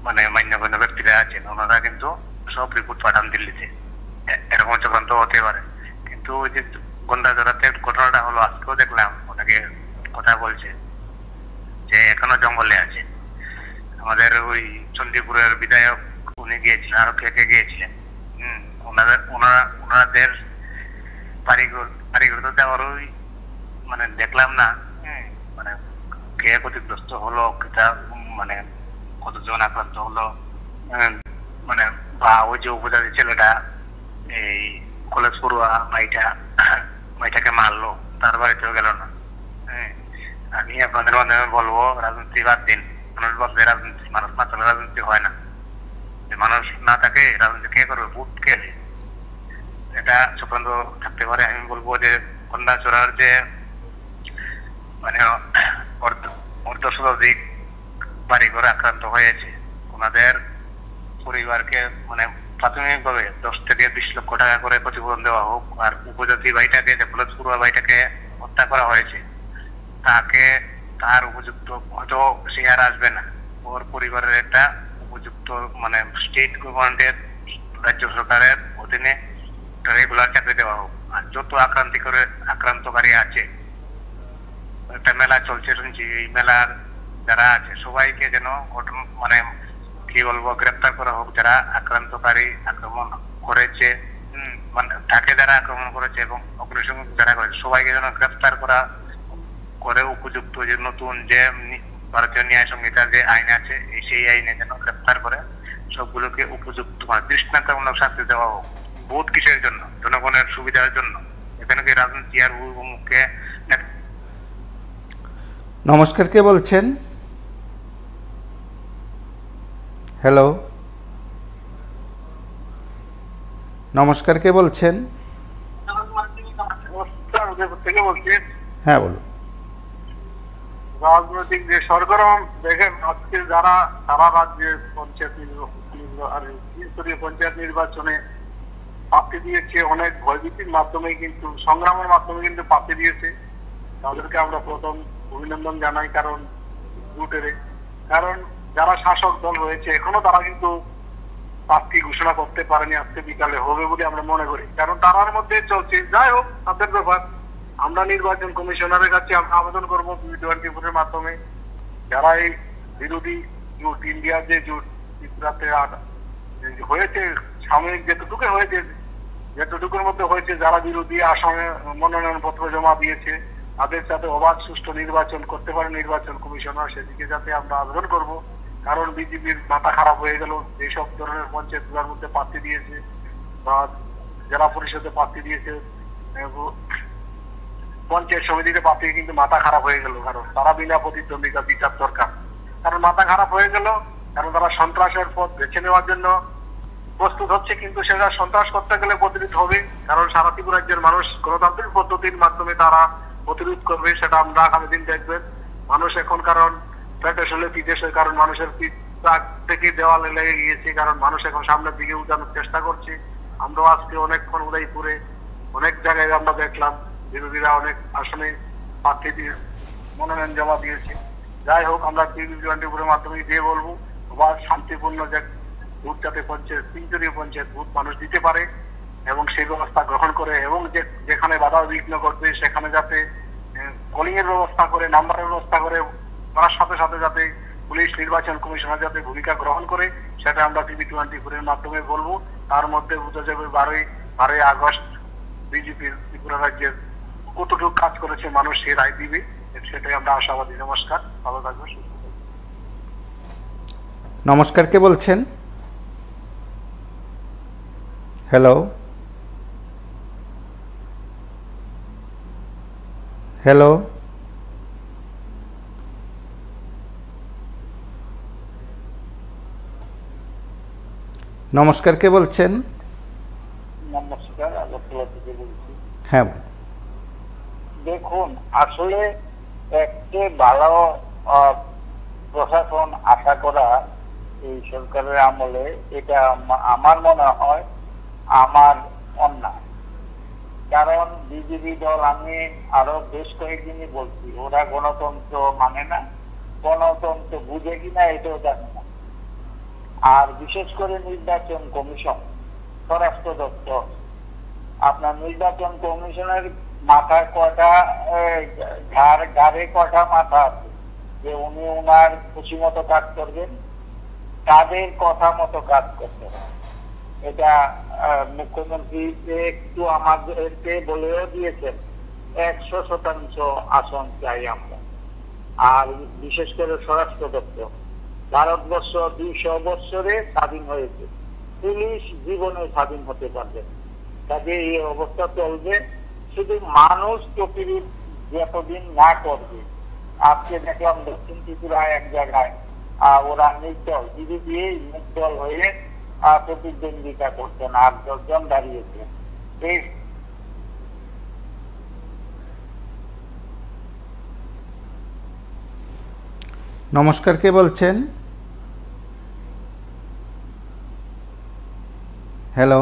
মানে মান্যগণ্য ব্যক্তিরা আছেন, ওনারা কিন্তু সব রিপোর্ট পাঠান দিল্লিতে। এরকম চক্রান্ত হতে পারে। কিন্তু ওই যে গন্ডাছড়াতে ঘটনাটা হলো, আজকেও দেখলাম ওনাকে কথা বলছে যে এখনো জঙ্গলে আছে। আমাদের ওই চণ্ডীপুরের বিধায়ক উনি গিয়েছিলেন, আরো কে গিয়েছিলেন, ওনাদের বাড়িঘর তো দেওয়ার ওই মানে দেখলাম না, মানে কে ক্ষতিগ্রস্ত হলো, মানে কতজন আক্রান্ত হলো, মানে বা ওই যে উপজাতি ছেলেটা এই কলেজ পড়ুয়া ভাইটাকে মারলো, তার বাড়িতেও গেল না। আমি আপনাদের মাধ্যমে বলবো, রাজনীতি বাদ দিন। মানুষ ভাবছে রাজনীতি, মানুষ না চলে রাজনীতি হয় না। মানুষ না থাকে রাজনীতি কে করবে? ভোট কে? এটা চক্রান্ত থাকতে পারে। আমি বলবো যে গন্ডাছড়ার যে মানে অর্ধশতাধিক বাড়িঘর আক্রান্ত হয়েছে, ওনাদের পরিবারকে মানে প্রাথমিকভাবে 10 থেকে 20 লক্ষ টাকা করে ক্ষতিপূরণ দেওয়া হোক। আর উপজাতি ভাইটাকে, যে কলেজ পড়ুয়া ভাইটাকে হত্যা করা হয়েছে, তাকে তার উপযুক্ত, হয়তো সে আর আসবে না, ওর পরিবারের একটা উপযুক্ত মানে স্টেট গভর্নমেন্টের, রাজ্য সরকারের অধীনে রেগুলার চাকরি দেওয়া হোক। আর যত আক্রান্তকারী আছে, একটা মেলা চলছে শুনছি, এই মেলার যারা আছে সবাইকে যেন মানে কি বলবো গ্রেপ্তার করা হোক, যারা আক্রান্তকারী, আক্রমণ করেছে, মানে তাকে যারা আক্রমণ করেছে এবং অগ্নিসংযোগ যারা করেছে, সবাইকে যেন গ্রেপ্তার করা করে উপযুক্ত যে নতুন যে ভারতীয় ন্যায় সংহিতার যে আইন আছে সেই আইনে যেন গ্রেফতার করে সবগুলোকে উপযুক্ত দৃষ্টান্তমূলক শাস্তি দেওয়া হোক। ভোট কিসের জন্য? জনগণের সুবিধার জন্য। এখানে কি রাজনীতি আর মুখে। নমস্কার, কে বলছেন? হ্যালো, নমস্কার, কে বলছেন? থেকে বলছি। হ্যাঁ বলুন। রাজনৈতিক যে সরগরম দেখেন, আজকে যারা সারা রাজ্যে পঞ্চায়েত নির্বাচনে প্রার্থী দিয়েছে, অনেক ভয়ভীতির মাধ্যমে কিন্তু সংগ্রামের মাধ্যমে কিন্তু প্রার্থী দিয়েছে, তাদেরকে আমরা প্রথম অভিনন্দন জানাই। কারণ যারা শাসক দল হয়েছে এখনো তারা কিন্তু প্রার্থী ঘোষণা করতে পারেনি, আজকে বিকালে হবে বলে আমরা মনে করি। কারণ তারার মধ্যে চলছে, যাই হোক তাদের ব্যাপার। আমরা নির্বাচন কমিশনারের কাছে আমরা আবেদন করবো P24 এর মাধ্যমে, যারা এই বিরোধী জোট, ইন্ডিয়ার যে জোট ত্রিপুরাতে হয়েছে, সাময়িক যেটুকুর মধ্যে হয়েছে, যারা বিরোধী আসামে মনোনয়ন পত্র জমা দিয়েছে তাদের সাথে অবাধ সুষ্ঠু নির্বাচন করতে পারে নির্বাচন কমিশনার, সেদিকে যাতে আমরা আবেদন করব। কারণ বিজেপির মাথা খারাপ হয়ে গেল, যেসব ধরনের পঞ্চায়েতগুলোর মধ্যে প্রার্থী দিয়েছে বা জেলা পরিষদে প্রার্থী দিয়েছে, পঞ্চায়েত সমিতিতে প্রার্থী কিন্তু মাথা খারাপ হয়ে গেল। কারণ তারা বিনা প্রতিদ্বন্দ্বিতা বিচার দরকার। কারণ মাথা খারাপ হয়ে গেল, কারণ তারা সন্ত্রাসের পথ বেছে নেওয়ার জন্য প্রস্তুত হচ্ছে, কিন্তু সেটা সন্ত্রাস করতে গেলে প্রতিরোধ হবে। কারণ সারা ত্রিপুরা রাজ্যের মানুষ গণতান্ত্রিক পদ্ধতির মাধ্যমে তারা প্রতিরোধ করবে, সেটা আমরা আগামী দিন দেখবেন। মানুষ এখন কারণ পেটে শুলে বিদেশে, কারণ মানুষের পিঠ থেকে দেওয়ালে লেগে গিয়েছে, কারণ মানুষ এখন সামনের দিকে উঠানোর চেষ্টা করছে। আমরাও আজকে অনেকক্ষণ উদয়পুরে অনেক জায়গায় আমরা দেখলাম বিরোধীরা অনেক আসনে প্রার্থী দিয়ে মনোনয়ন জমা দিয়েছে। যাই হোক, আমরা P24 মাধ্যমে দিয়ে বলবো আবার শান্তিপূর্ণ যে ভোট যাতে পঞ্চায়েত, তিনজনীয় পঞ্চায়েত ভোট মানুষ দিতে পারে এবং সেই ব্যবস্থা গ্রহণ করে, এবং যেখানে বাধা বিঘ্ন করবে সেখানে যাতে কলিং এর ব্যবস্থা করে, নাম্বারের ব্যবস্থা করে, তার সাথে সাথে যাতে পুলিশ নির্বাচন কমিশনার যাতে ভূমিকা গ্রহণ করে, সেটা আমরা P24 এর মাধ্যমে বলবো। তার মধ্যে বোঝা যাবে 12ই আগস্ট বিজেপির ত্রিপুরা রাজ্যের কতটুকু কাজ করেছে মানুষ সে রায় দিবে, সেটাই আমরা আশাবাদী। নমস্কার, ভালো থাকবেন। নমস্কার, কে বলছেন? হ্যালো, হ্যালো, নমস্কার, কে বলছেন? নমস্কার, আগরতলা থেকে বলছি। হ্যাঁ, দেখুন, আসলে একটি ভালো প্রশাসন আশা করা এই সরকারের আমলে, এটা আমার মনে হয় আমার অন্যায়। কারণ বিজেপি দল, আমি আরো বেশ কয়েকদিনই বলছি, ওরা গণতন্ত্র মানে না, গণতন্ত্র বুঝে কিনা এটাও জানে না। আর বিশেষ করে নির্বাচন কমিশন, স্বরাষ্ট্র দপ্তর, আপনার নির্বাচন কমিশনের মাথায় কটা ঘাড়ে কটা মাথা আছে যে উনি ওনার খুশি মতো কাজ করবেন, তাদের কথা মতো কাজ করতে হবে। এটা মুখ্যমন্ত্রী একটু আমাদেরকে বলেও দিয়েছেন 100% আসন চাই আমরা। আর বিশেষ করে স্বরাষ্ট্র দপ্তর, ভারতবর্ষ 200 বছরে স্বাধীন হয়েছে, পুলিশ জীবনে স্বাধীন হতে পারবে। কাজে এই অবস্থা চলবে, শুধু মানুষ প্রতিরোধ যতদিন না করবে। আজকে দেখলাম দক্ষিণ ত্রিপুরায় এক জায়গায় ওরা নির্দল, বিজেপি নির্দল হয়ে প্রতিদ্বন্দ্বিতা করছেন, 8-10 জন দাঁড়িয়েছে। এই নমস্কার, কে বলছেন? হ্যালো,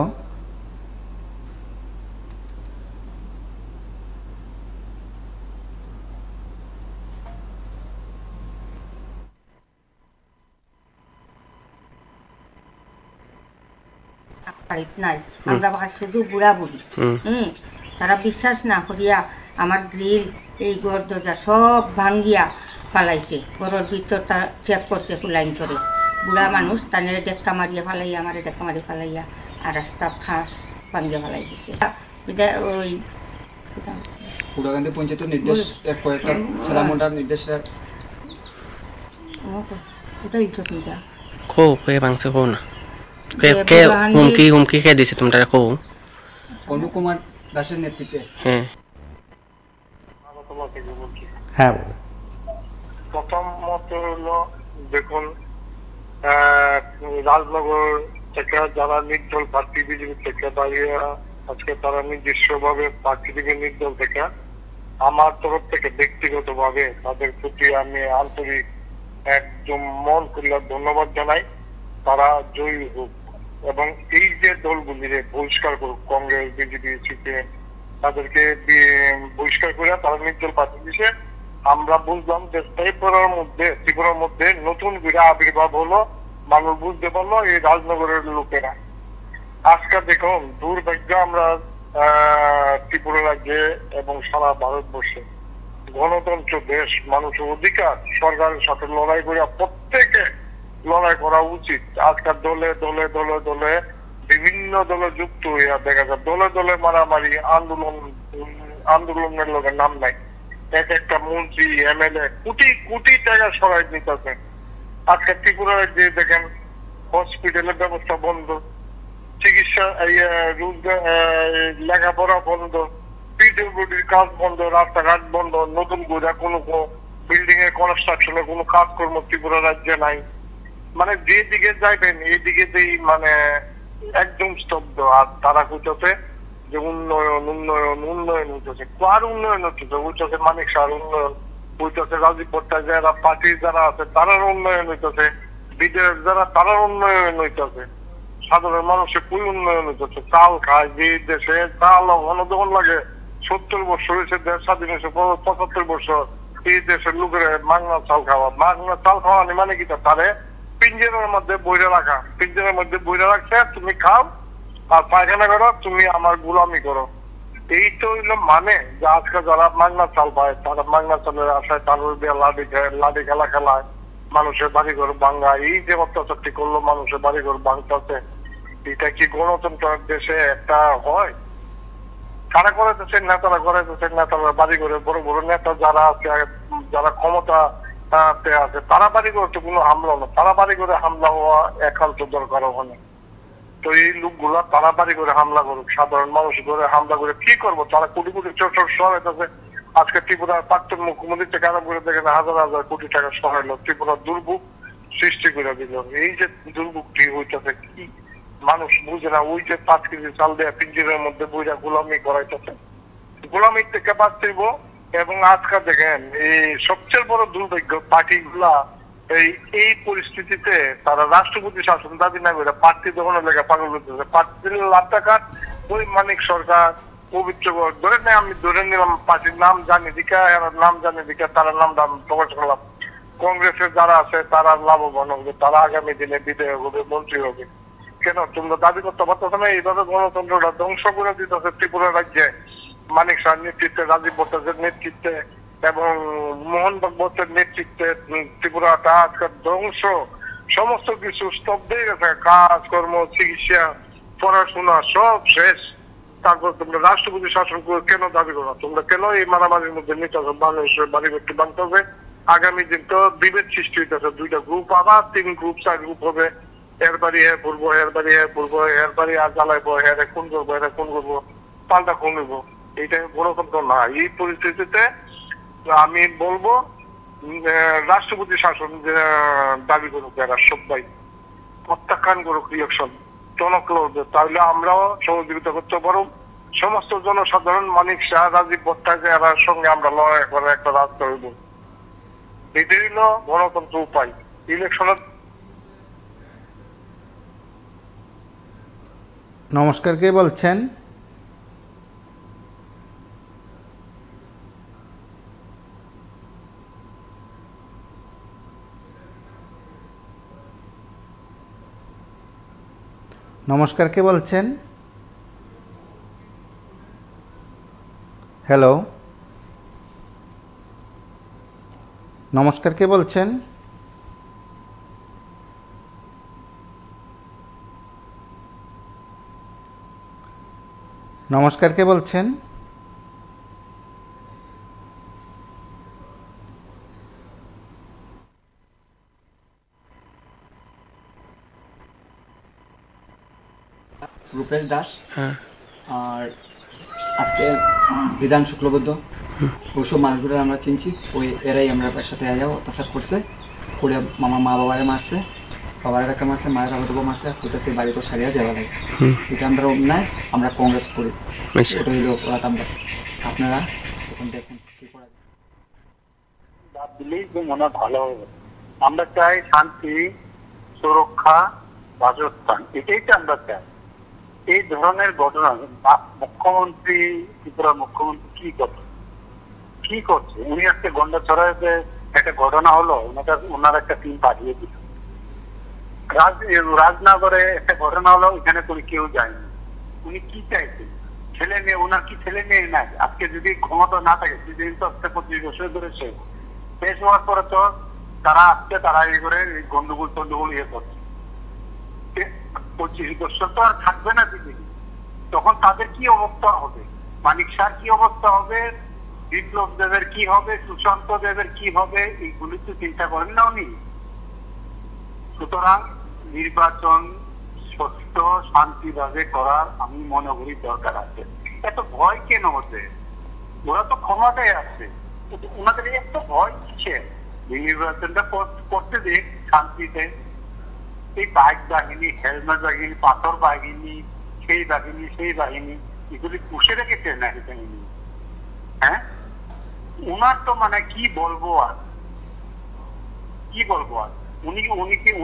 নাই, আমরা শুধু বুড়া বুড়ি। তারা বিশ্বাস না করিয়া আমার গ্রিল, এই ঘর দরজা সব ভাঙ্গিয়া ফালাইছে, ঘরের ভিতর তারা চেক করছে ফুলাইন করে। বুড়া মানুষ তানের ডেক্কা মারিয়া ফালাইয়া, আমার ডেক্কা মারি ফালাইয়া, আর রাস্তা খাস ভাঙ্গিয়া ফালাই দিছে। ওই কুড়াকান্দি পঞ্চায়েতের নির্দেশ কয়েকটা ছেলামন্ডার নির্দেশটা ওটা ইজ্জত নিতা কো কে বাংছে কো না কে হুমকি কে দিছে তোমরা কো অনু কুমার দাসের নেতৃত্বে হ্যাঁ হ্যাঁ প্রথমত হলো দেখুন রাজনগর থেকে যারা নির্দল প্রার্থী বিজেপি থেকে দাঁড়িয়ে আজকে তারা নিজস্বভাবে প্রার্থী দিকে নির্দল থেকে আমার তরফ থেকে ব্যক্তিগতভাবে তাদের প্রতি আমি আন্তরিক একদম মন খুলে ধন্যবাদ জানাই। তারা জয়ী হোক এবং এই যে দলগুলি বহিষ্কার করুক, কংগ্রেস বিজেপি সিপিএম, তাদেরকে বহিষ্কার করে তারা নির্দল প্রার্থী দিচ্ছে। আমরা বুঝলাম যে ত্রিপুরার মধ্যে নতুন করে আবির্ভাব হলো, মানুষ বুঝতে পারলো এই রাজনগরের লোকেরা। আজকে দেখুন দুর্ভাগ্য আমরা ত্রিপুরা রাজ্যে এবং সারা ভারতবর্ষে গণতন্ত্র দেশ, মানুষের অধিকার, সরকারের সাথে লড়াই করে প্রত্যেকে লড়াই করা উচিত। আজকাল দলে দলে দলে দলে বিভিন্ন দলে যুক্ত হইয়া দেখা যায় দলে দলে মারামারি আন্দোলনের লোকের নাম নাই। এক একটা মন্ত্রী এমএলএ কোটি কোটি টাকা সরাই নিতেছে। আজকে ত্রিপুরা রাজ্যে দেখেন হসপিটালের ব্যবস্থা বন্ধ, চিকিৎসা লেখাপড়া বন্ধ, পিডব্লিউডির কাজ বন্ধ, রাস্তাঘাট বন্ধ, নতুন করে কোনো বিল্ডিং এর কনস্ট্রাকশনের কোনো কাজকর্ম ত্রিপুরা রাজ্যে নাই। মানে যে দিকে যাইবেন এই দিকে মানে একদম স্তব্ধ। আর তারা কইতেছে যে উন্নয়ন উন্নয়ন উন্নয়ন হইতেছে। কার উন্নয়ন হইতেছে? হইতেছে মানিক শাহর উন্নয়ন, হইতেছে রাজীব ভট্টাচার্য পার্টির যারা আছে তারার উন্নয়ন হইতেছে, বিদেশ যারা তারার উন্নয়ন হইতেছে। সাধারণ মানুষের কোন উন্নয়ন হইতেছে? চাল খায় যে দেশে, চাল যখন লাগে 70 বছর হয়েছে দেশ স্বাধীন হয়েছে, 75 বছর এই দেশের লোকের মাগনা চাল খাওয়া। মাগনা চাল খাওয়া মানে কি? তারে পিঞ্জেরের মধ্যে বইরে রাখা, পিঞ্জেরের মধ্যে বইরে রাখছে, তুমি খাও আর পায়খানা করো, তুমি আমার গোলামি করো। এই তো হইলো মানে যে আজকে যারা মাগনা চাল পায় তারা মাগনা চালের আশায় তারপর দিয়ে লাঠি খেলা খেলায় মানুষের বাড়িঘর ভাঙ্গা। এই যে অত্যাচারটি করলো মানুষের বাড়িঘর ভাঙতেছে, এটা কি গণতন্ত্রের দেশে একটা হয়? কারা করাইতেছে? নেতারা করাইতেছে। নেতারা বাড়ি করে বড় বড় নেতা যারা আছে, যারা ক্ষমতা আছে, তারা বাড়ি করে তো কোনো হামলা না। তারা বাড়ি করে হামলা হওয়া একান্ত দরকার ওখানে। তো এই লোকগুলা তারা বাড়ি করে হামলা করুক, সাধারণ মানুষ করে হামলা করে কি করবো? তারা কোটি কোটি সহায়তা। আজকে ত্রিপুরার প্রাক্তন মুখ্যমন্ত্রী থেকে আরম্ভ করে দেখেন হাজার হাজার কোটি টাকা সহায়লো, ত্রিপুরার দুর্ভোগ সৃষ্টি করে দিল। এই যে দুর্ভোগটি হইতেছে কি মানুষ বুঝে না? ওই যে 5 কেজি চাল দেয়া পিঞ্জিরের মধ্যে বইরা গোলামি করাইতেছে, গোলামি থেকে বাঁচতেইব। এবং আজকে দেখেন এই সবচেয়ে বড় দুর্ভাগ্য পার্টি গুলা এই পরিস্থিতিতে তারা রাষ্ট্রপতি শাসন দাবি না করে প্রার্থী দখলের লেগে পাগল করতেছে। প্রার্থীর লাভ টাকা ওই মানিক সরকার পবিত্র ধরে নিলাম, পার্টির নাম জানি দিকা, নাম জানি দিকা, তারা নামটা প্রকাশ করলাম। কংগ্রেসের যারা আছে তারা লাভবান হবে, তারা আগামী দিনে বিধায়ক হবে, মন্ত্রী হবে। কেন তোমরা দাবি করতে পারতেছো না? এইভাবে গণতন্ত্রটা ধ্বংস করে দিতেছে ত্রিপুরা রাজ্যে মানিক শাহর নেতৃত্বে, রাজীব ভট্টাচার্যের নেতৃত্বে এবং মোহন ভগবতের নেতৃত্বে ত্রিপুরাটা আজকে ধ্বংস। সমস্ত কিছু স্তব্ধ হয়ে গেছে, কাজকর্ম, চিকিৎসা, পড়াশোনা সব শেষ। তারপর তোমরা রাষ্ট্রপতি শাসন করে কেন দাবি করো? তোমরা কেন এই মারামারির মধ্যে নিতেছো? মানুষের বাড়ি ব্যক্তি বানতে হবে। আগামী দিন তো বিভেদ সৃষ্টি হইতেছে, 2টা গ্রুপ, আবার 3 গ্রুপ 4 গ্রুপ হবে। এর বাড়ি হ্যাঁ পড়বো, এর বাড়ি হ্যাঁ পড়বো, এর বাড়ি আর জ্বালাইবো, হ্যাঁ খুন করবো, হ্যাঁ খুন করবো, পাল্টা খুন হইবো। এইটা গণতন্ত্র না। এই পরিস্থিতিতে আমি বলবো রাষ্ট্রপতি শাসন দাবি করুক, এরা সবাই প্রত্যাখ্যান করুক, রিয়াকশন টনক লড়বে, তাহলে আমরাও সহযোগিতা করতে পারব। সমস্ত জনসাধারণ মানিক শাহ, রাজীব ভট্টাচার্যের সঙ্গে আমরা লড়াই করে একটা রাস্তা হইব। এটাই হলো গণতন্ত্র উপায়। ইলেকশনের নমস্কার, কে বলছেন? নমস্কার, কে বলছেন? হ্যালো, নমস্কার, কে বলছেন? নমস্কার, কে বলছেন? রূপেশ দাস। আর আজকে বিধান শুক্লবদ্ধ ওইসব মানুষগুলো আমরা চিনছি, ওই এরাই আমরা সাথে আয়া অত্যাচার করছে, করে মামা মা বাবারে মারছে, বাবার কাকা মারছে, মায়ের কাকা মারছে, কোথায় বাড়ি তো সারিয়া যাওয়া লাগে। এটা আমরা অন্যায়, আমরা কংগ্রেস করি, ওটা হইল অপরাধ। আমরা আপনারা এখন দেখুন কি করা যায়। দিলেই মনে ভালো হবে। আমরা চাই শান্তি, সুরক্ষা, বাসস্থান, এটাই তো আমরা চাই। এই ধরনের ঘটনা মুখ্যমন্ত্রী, ত্রিপুরা মুখ্যমন্ত্রী কি করছে? উনি আজকে গন্ডাছড়াতে একটা ঘটনা হলো, ওনার একটা টিম পাঠিয়ে দিল। রাজনগরে একটা ঘটনা হলো, এখানে কোনো কেউ যায়নি। উনি কি চাইছেন? ছেলে মেয়ে, ওনার কি ছেলে মেয়ে নাই? আজকে যদি ক্ষমতা না থাকে, সেদিন তো 25 বছর ধরে শেষ হওয়ার পরে তো তারা আসছে, তারা এই করে গন্ডগোল টন্ডগোল করছে। 25 বছর তো আর থাকবে না দিদি, তখন তাদের কি অবস্থা হবে? মানিক শাহর কি অবস্থা হবে? বিপ্লব দেবের কি হবে? সুশান্ত দেবের কি হবে? এইগুলি তো চিন্তা করেন না উনি। সুতরাং নির্বাচন সুষ্ঠু শান্তিভাবে করার আমি মনে করি দরকার আছে। এত ভয় কেন হতে? ওরা তো ক্ষমতায় আছে, ওনাদের এত ভয় কিসের? নির্বাচনটা করতে দিক শান্তিতে। এই বাইক বাহিনী, হেলমেট বাহিনী, পাথর বাহিনী, সেই বাহিনী এগুলি পুষে রেখেছে না এখানে। হ্যাঁ, উনার তো মানে কি বলবো আর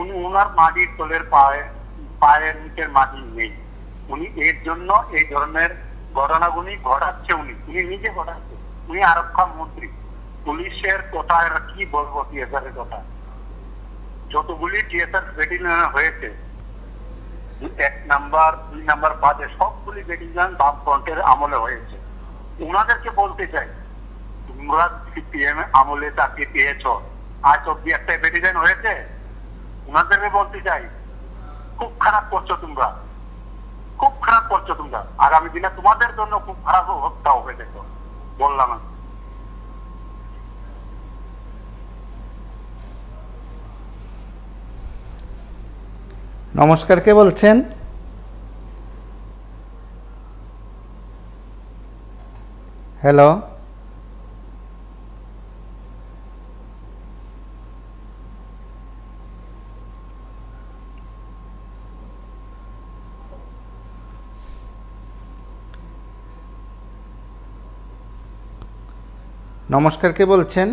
উনি উনার মাটির তলের পায়ের নিচের মাটি নেই। উনি এর জন্য এই ধরনের ঘটনাগুলি ঘটাচ্ছে। উনি নিজে ঘটাচ্ছে। উনি আরক্ষা মন্ত্রী, পুলিশের কথা কি বলবো, টিএসআর এর কথা। যতগুলি টিএসআর ব্যাটালিয়ন হয়েছে, 1 নাম্বার 2 নাম্বার বাদে সবগুলি ব্যাটালিয়ন বামফ্রন্টের আমলে হয়েছে। ওনাদেরকে বলতে চাই, তোমরা সিপিএম আমলে চাকরি পেয়েছ, আজ অব্দি একটা ব্যাটালিয়ন হয়েছে? ওনাদেরকে বলতে চাই, খুব খারাপ করছো তোমরা, খুব খারাপ করছো তোমরা। আগামী দিনে তোমাদের জন্য খুব খারাপ হত্যা হবে। দেখো, বললাম। নমস্কার, কে বলছেন? হ্যালো, নমস্কার, কে বলছেন?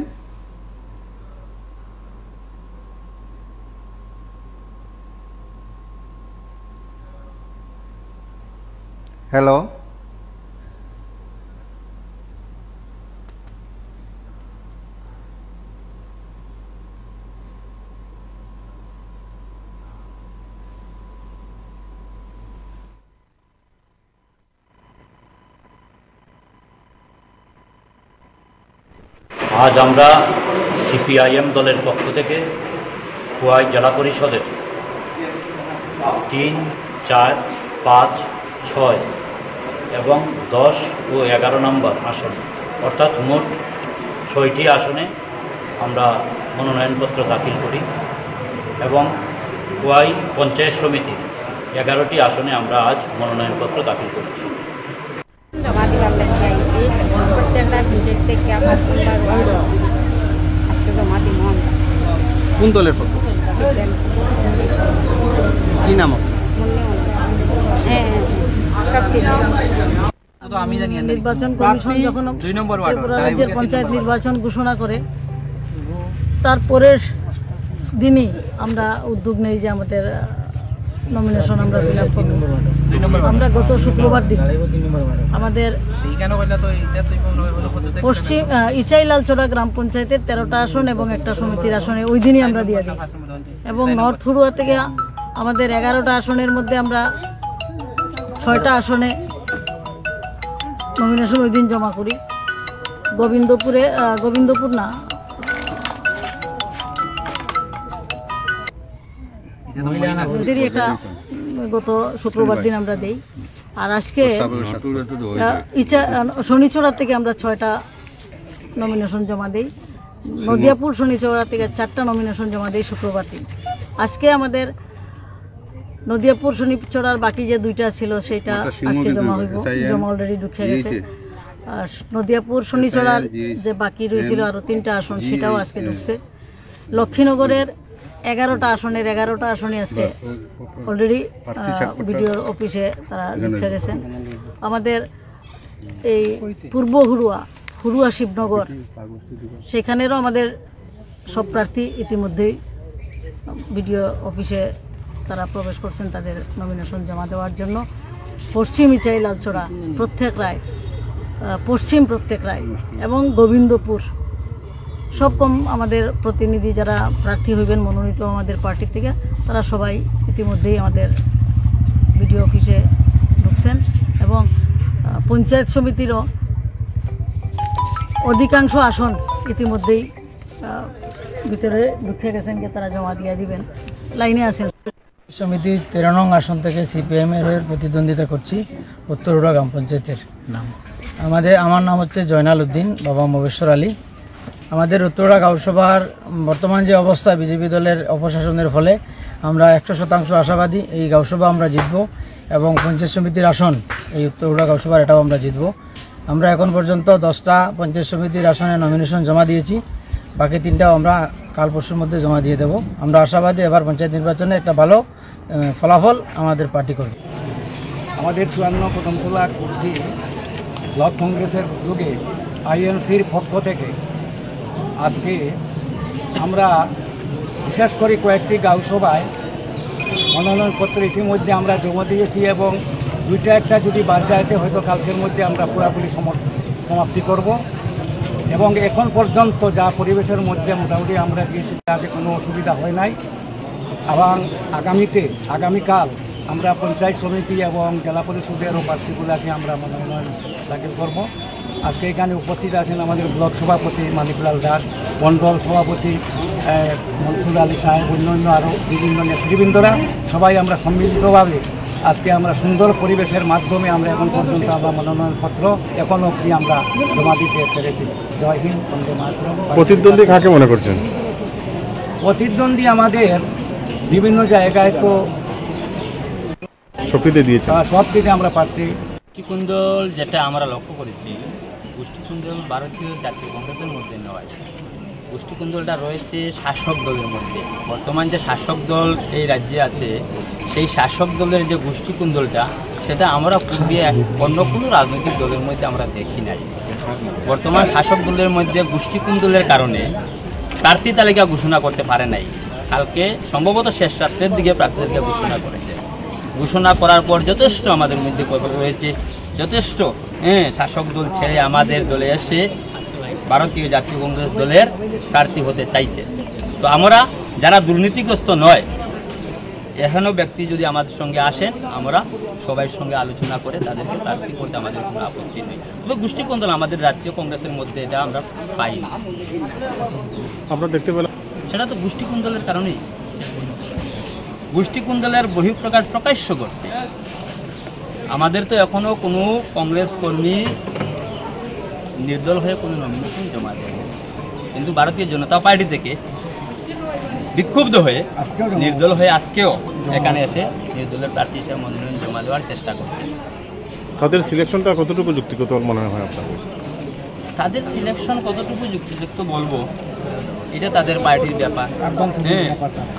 হ্যালো, আজ আমরা সিপিআইএম দলের পক্ষ থেকে খোয়াই জেলা পরিষদের 3, 4, 5, 6 এবং 10 ও 11 নম্বর আসন, অর্থাৎ মোট 6টি আসনে আমরা মনোনয়নপত্র দাখিল করি এবং খোয়াই পঞ্চায়েত সমিতির 11টি আসনে আমরা আজ মনোনয়নপত্র দাখিল করেছি। জমা দিবার লাগছে আইসি, প্রত্যেকটা পঞ্চায়েত থেকে 5 নম্বর আজকে জমা দিব আমরা। কোন দলের পক্ষ? কি নাম? নির্বাচন কমিশন যখন ত্রিপুরা রাজ্যের পঞ্চায়েত নির্বাচন ঘোষণা করে, তারপরের দিনই আমরা উদ্যোগ নেই যে আমাদের নমিনেশন আমরা ফিল আপ করব। আমরা গত শুক্রবার দিন আমাদের পশ্চিম ইচাইলালচড়া গ্রাম পঞ্চায়েতের 13টা আসন এবং একটা সমিতির আসনে ওই দিনই আমরা দিয়ে দিই, এবং নর্থ হুড়ুয়া থেকে আমাদের 11টা আসনের মধ্যে আমরা 6টা আসনে নমিনেশন ওই দিন জমা করি। গোবিন্দপুর না, এটা গত শুক্রবার দিন আমরা দেই। আর আজকে শনিচড়া থেকে আমরা 6টা নমিনেশন জমা দেই। নদিয়াপুর শনিচড়া থেকে 4টা নমিনেশন জমা দেই শুক্রবার দিন। আজকে আমাদের নদিয়াপুর শনিচড়ার বাকি যে 2টা ছিল সেটা আজকে জমা হইব, জমা অলরেডি ঢুকে গেছে। আর নদিয়াপুর শনিচড়ার যে বাকি রয়েছিল আরও 3টা আসন সেটাও আজকে ঢুকছে। লক্ষ্মীনগরের 11টা আসনের 11টা আসনই আজকে অলরেডি বিডিওর অফিসে তারা ঢুকে গেছেন। আমাদের এই পূর্ব হুড়ুয়া শিবনগর সেখানেরও আমাদের সব প্রার্থী ইতিমধ্যেই বিডিও অফিসে তারা প্রবেশ করছেন তাদের নমিনেশন জমা দেওয়ার জন্য। পশ্চিম ইচাই লালচড়া, প্রত্যেক রায়, পশ্চিম প্রত্যেক রায় এবং গোবিন্দপুর সব কম আমাদের প্রতিনিধি যারা প্রার্থী হইবেন মনোনীত আমাদের পার্টি থেকে তারা সবাই ইতিমধ্যেই আমাদের বিডিও অফিসে ঢুকছেন এবং পঞ্চায়েত সমিতিরও অধিকাংশ আসন ইতিমধ্যেই ভিতরে ঢুকে গেছেন, তারা জমা দিয়ে দিবেন, লাইনে আছেন। সমিতি 13 নং আসন থেকে সিপিএম এর হয়ে প্রতিদ্বন্দ্বিতা করছি উত্তরহুড়া গ্রাম পঞ্চায়েতের নাম। আমার নাম হচ্ছে জয়নাল উদ্দিন, বাবা মবেশ্বর আলী। আমাদের উত্তরহুড়া গাঁওসভার বর্তমান যে অবস্থা বিজেপি দলের অপশাসনের ফলে আমরা 100% আশাবাদী এই গাঁওসভা আমরা জিতব এবং পঞ্চায়েত সমিতির আসন এই উত্তরহুড়া গাঁওসভার এটাও আমরা জিতব। আমরা এখন পর্যন্ত 10টা পঞ্চায়েত সমিতির আসনে নমিনেশন জমা দিয়েছি, বাকি 3টাও আমরা কাল পরশুর মধ্যে জমা দিয়ে দেব। আমরা আশাবাদী এবার পঞ্চায়েত নির্বাচনে একটা ভালো ফলাফল আমাদের পার্টি করবে। আমাদের 54 কদমতলা কুর্দি ব্লক কংগ্রেসের উদ্যোগে আইএনসির পক্ষ থেকে আজকে আমরা বিশেষ করে কয়েকটি গাঁওসভায় মনোনয়নপত্র ইতিমধ্যে আমরা জমা দিয়েছি এবং 2টা একটা যদি বাদ যাইতে হয়তো কালকের মধ্যে আমরা পুরোপুরি সমাপ্তি করব এবং এখন পর্যন্ত যা পরিবেশের মধ্যে মোটামুটি আমরা দিয়েছি তাতে কোনো অসুবিধা হয় নাই। এবং আগামীকাল আমরা পঞ্চায়েত সমিতি এবং জেলা পরিষদেরও প্রার্থীগুলোকে আমরা মনোনয়ন দাখিল করব। আজকে এখানে উপস্থিত আছেন আমাদের ব্লক সভাপতি মানিকলাল দাস, মণ্ডল সভাপতি মনসুর আলী সাহেব, অন্যান্য আরও বিভিন্ন নেতৃবৃন্দরা সবাই আমরা সম্মিলিতভাবে আজকে আমরা সুন্দর পরিবেশের মাধ্যমে আমরা এখন পর্যন্ত আমরা মনোনয়নপত্র এখন অবধি আমরা জমা দিতে পেরেছি। জয় হিন্দ, বন্দে মাতরম। প্রতিদ্বন্দ্বী কাকে মনে করছেন? প্রতিদ্বন্দ্বী আমাদের বিভিন্ন জায়গায় তো সবটিতে দিয়েছে, সবটিতে আমরা প্রার্থী। গোষ্ঠীকুন্দল যেটা আমরা লক্ষ্য করেছি, গোষ্ঠীকুন্দল ভারতীয় জাতীয় কংগ্রেসের মধ্যে নয়, গোষ্ঠীকুন্দলটা রয়েছে শাসক দলের মধ্যে। বর্তমান যে শাসক দল এই রাজ্যে আছে সেই শাসক দলের যে গোষ্ঠীকুন্দলটা সেটা আমরা পূর্বে অন্য কোনো রাজনৈতিক দলের মধ্যে আমরা দেখি নাই। বর্তমান শাসক দলের মধ্যে গোষ্ঠীকুন্দলের কারণে প্রার্থী তালিকা ঘোষণা করতে পারে নাই। কালকে সম্ভবত শেষ রাত্রের দিকে প্রার্থী তালিকা ঘোষণা করেছে। ঘোষণা করার পর যথেষ্ট আমাদের মধ্যে কথা রয়েছে, যথেষ্ট শাসক দল ছেড়ে আমাদের দলে এসে ভারতীয় জাতীয় কংগ্রেস দলের প্রার্থী হতে চাইছে। তো আমরা যারা দুর্নীতিগ্রস্ত নয় এখনও ব্যক্তি যদি আমাদের সঙ্গে আসেন আমরা সবার সঙ্গে আলোচনা করে তাদেরকে প্রার্থী করতে আমাদের কোনো আপত্তি নেই। তবে গোষ্ঠীকুন্দল আমাদের জাতীয় কংগ্রেসের মধ্যে এটা আমরা পাই না। আমরা দেখতে পেলাম সেটা তো গোষ্ঠীকুন্দলের কারণেই, গোষ্ঠীকুন্দলের বহিঃপ্রকাশ প্রকাশ্য করছে। আমাদের তো এখনও কোনো কংগ্রেস কর্মী নির্দল হয়ে কোনো নমিনেশন জমা দেয়নি, কিন্তু ভারতীয় জনতা পার্টি থেকে বিক্ষুব্ধ হয়ে নির্দল হয়ে আজকেও এখানে এসে নির্দলের প্রার্থী হিসেবে মনোনয়ন জমা দেওয়ার চেষ্টা করছে। তাদের সিলেকশনটা কতটুকু যুক্তিগত মনে হয় আপনাদের? তাদের সিলেকশন কতটুকু যুক্তিযুক্ত বলবো এটা তাদের পার্টির ব্যাপার।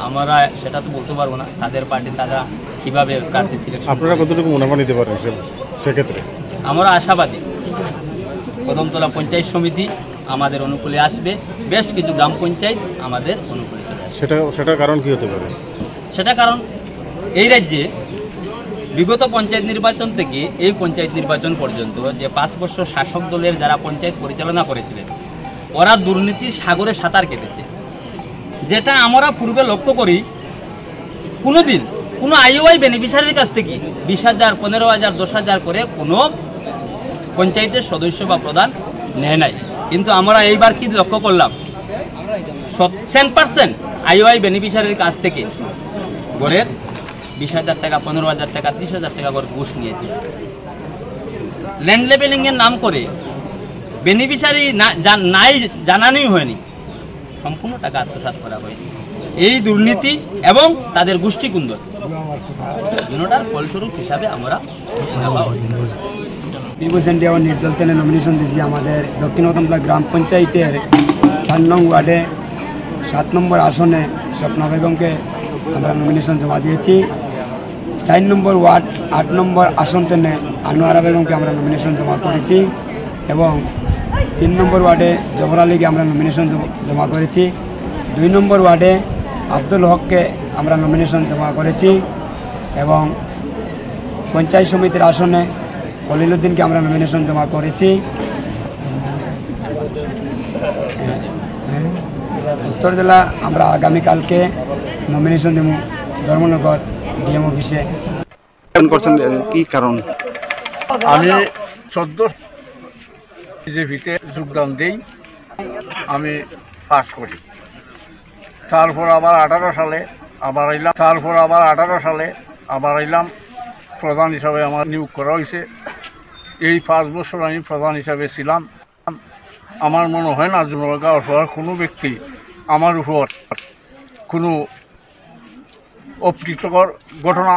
আমরা সেটা তো বলতে পারবো না, তাদের পার্টি তারা কীভাবে প্রার্থী সিলেকশন। আপনারা কতটুকু মুনাফা নিতে পারেন সেক্ষেত্রে? আমরা আশাবাদী কদমতলা পঞ্চায়েত সমিতি আমাদের অনুকূলে আসবে, বেশ কিছু গ্রাম পঞ্চায়েত আমাদের অনুকূলে চলে আসবে। সেটার কারণ কি হতে পারে? সেটা কারণ এই রাজ্যে বিগত পঞ্চায়েত নির্বাচন থেকে এই পঞ্চায়েত নির্বাচন পর্যন্ত যে 5 বছর শাসক দলের যারা পঞ্চায়েত পরিচালনা করেছিলেন ওরা দুর্নীতির সাগরে সাঁতার কেটেছে। যেটা আমরা পূর্বে লক্ষ্য করি, কোনোদিন কোনো আইওআই বেনিফিশিয়ারির কাছ থেকে 20,000, 15,000, 10,000 করে কোনো পঞ্চায়েতের সদস্য বা প্রধান নেয় নাই। কিন্তু আমরা এইবার কি লক্ষ্য করলাম, 100% আইওআই বেনিফিশিয়ারির কাছ থেকে গড়ের 20,000 টাকা, 15,000 টাকা, 30,000 টাকা করে ঘুষ নিয়েছে। ল্যান্ড লেভেলিংয়ের নাম করে বেনিফিশিয়ারি নাই জানানোই হয়নি, সম্পূর্ণ টাকা আত্মসাৎ করা হয়েছে। এই দুর্নীতি এবং তাদের গোষ্ঠীকুন্দল দুটার ফলস্বরূপ হিসাবে আমরা রিপ্রেজেন্টেটিভ নির্দল থেকে নমিনেশন দিয়েছি আমাদের দক্ষিণ কদমতলা গ্রাম পঞ্চায়েতের 4 নং ওয়ার্ডে 7 নম্বর আসনে স্বপ্না বেগমকে আমরা নমিনেশন জমা দিয়েছি। 4 নম্বর ওয়ার্ড 8 নম্বর আসন থেকে আনোয়ারা বেগমকে আমরা নমিনেশন জমা করেছি এবং 3 নম্বর ওয়ার্ডে জহর আলীকে আমরা নমিনেশন জমা করেছি। 2 নম্বর ওয়ার্ডে আব্দুল হককে আমরা নমিনেশন জমা করেছি এবং পঞ্চায়েত সমিতির আসনে খলিল উদ্দিনকে আমরা নমিনেশন জমা করেছি। উত্তর জেলা আমরা আগামীকালকে নমিনেশন দেব ধর্মনগর ডিএম অফিসে। করছেন কি কারণ? আমি 14 বিজেপিতে যোগদান দিই, আমি পাস করি। তারপর আবার 18 সালে আবার আইলাম প্রধান হিসাবে আমার নিয়োগ করা হয়েছে। এই 5 বছর আমি প্রধান হিসাবে ছিলাম। আমার মনে হয় না গাঁও শহর কোনো ব্যক্তি আমার উপর কোনো অপ্রীতিকর ঘটনা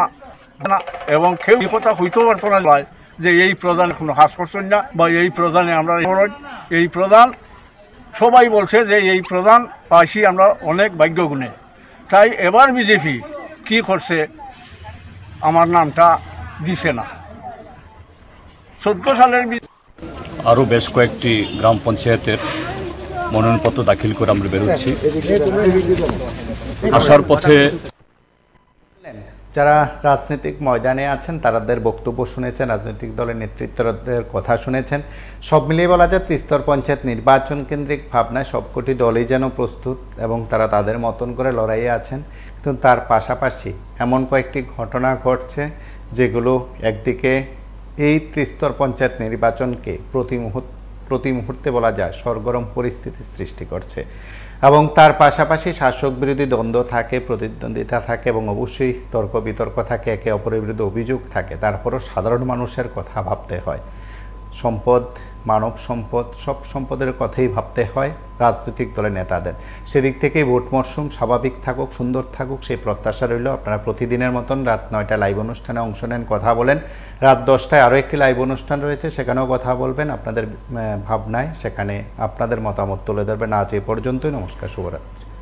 এবং কেউ কথা হইতে পারতো না যে এই প্রধান কোনো হাস করছেন না বা এই প্রধানে আমরা এই প্রধান সবাই বলছে যে এই প্রধান পাইছি আমরা অনেক ভাগ্য গুণে। তাই এবার বিজেপি কি করছে আমার নামটা দিছে না। 14 সালের আরও বেশ কয়েকটি গ্রাম পঞ্চায়েতের মনোনয়নপত্র দাখিল করে আমরা বেরোচ্ছি। আসার পথে যারা রাজনৈতিক ময়দানে আছেন তাদের বক্তব্য শুনেছেন, রাজনৈতিক দলের নেতৃত্বদের কথা শুনেছেন। সব মিলিয়ে বলা যায় ত্রিস্তর পঞ্চায়েত নির্বাচন কেন্দ্রিক ভাবনায় সবকটি দলই যেন প্রস্তুত এবং তারা তাদের মতন করে লড়াইয়ে আছেন। কিন্তু তার পাশাপাশি এমন কয়েকটি ঘটনা ঘটছে যেগুলো একদিকে এই ত্রিস্তর পঞ্চায়েত নির্বাচনকে প্রতি মুহূর্তে বলা যায় সরগরম পরিস্থিতি সৃষ্টি করছে এবং তার পাশাপাশি শাসক বিরোধী দ্বন্দ্ব থাকে, প্রতিদ্বন্দ্বিতা থাকে এবং অবশ্যই তর্ক বিতর্ক থাকে, একে অপরের বিরুদ্ধে অভিযোগ থাকে। তারপরও সাধারণ মানুষের কথা ভাবতে হয়, সম্পদ, মানব সম্পদ, সব সম্পদের কথাই ভাবতে হয় রাজনৈতিক দলের নেতাদের। সেদিক থেকেই ভোট মরশুম স্বাভাবিক থাকুক, সুন্দর থাকুক সেই প্রত্যাশা রইল। আপনারা প্রতিদিনের মতন রাত 9টায় লাইভ অনুষ্ঠানে অংশ নেন, কথা বলেন। রাত 10টায় আরও একটি লাইভ অনুষ্ঠান রয়েছে, সেখানেও কথা বলবেন আপনাদের ভাবনায়, সেখানে আপনাদের মতামত তুলে ধরবেন। আজ এই পর্যন্তই। নমস্কার, শুভরাত্রি।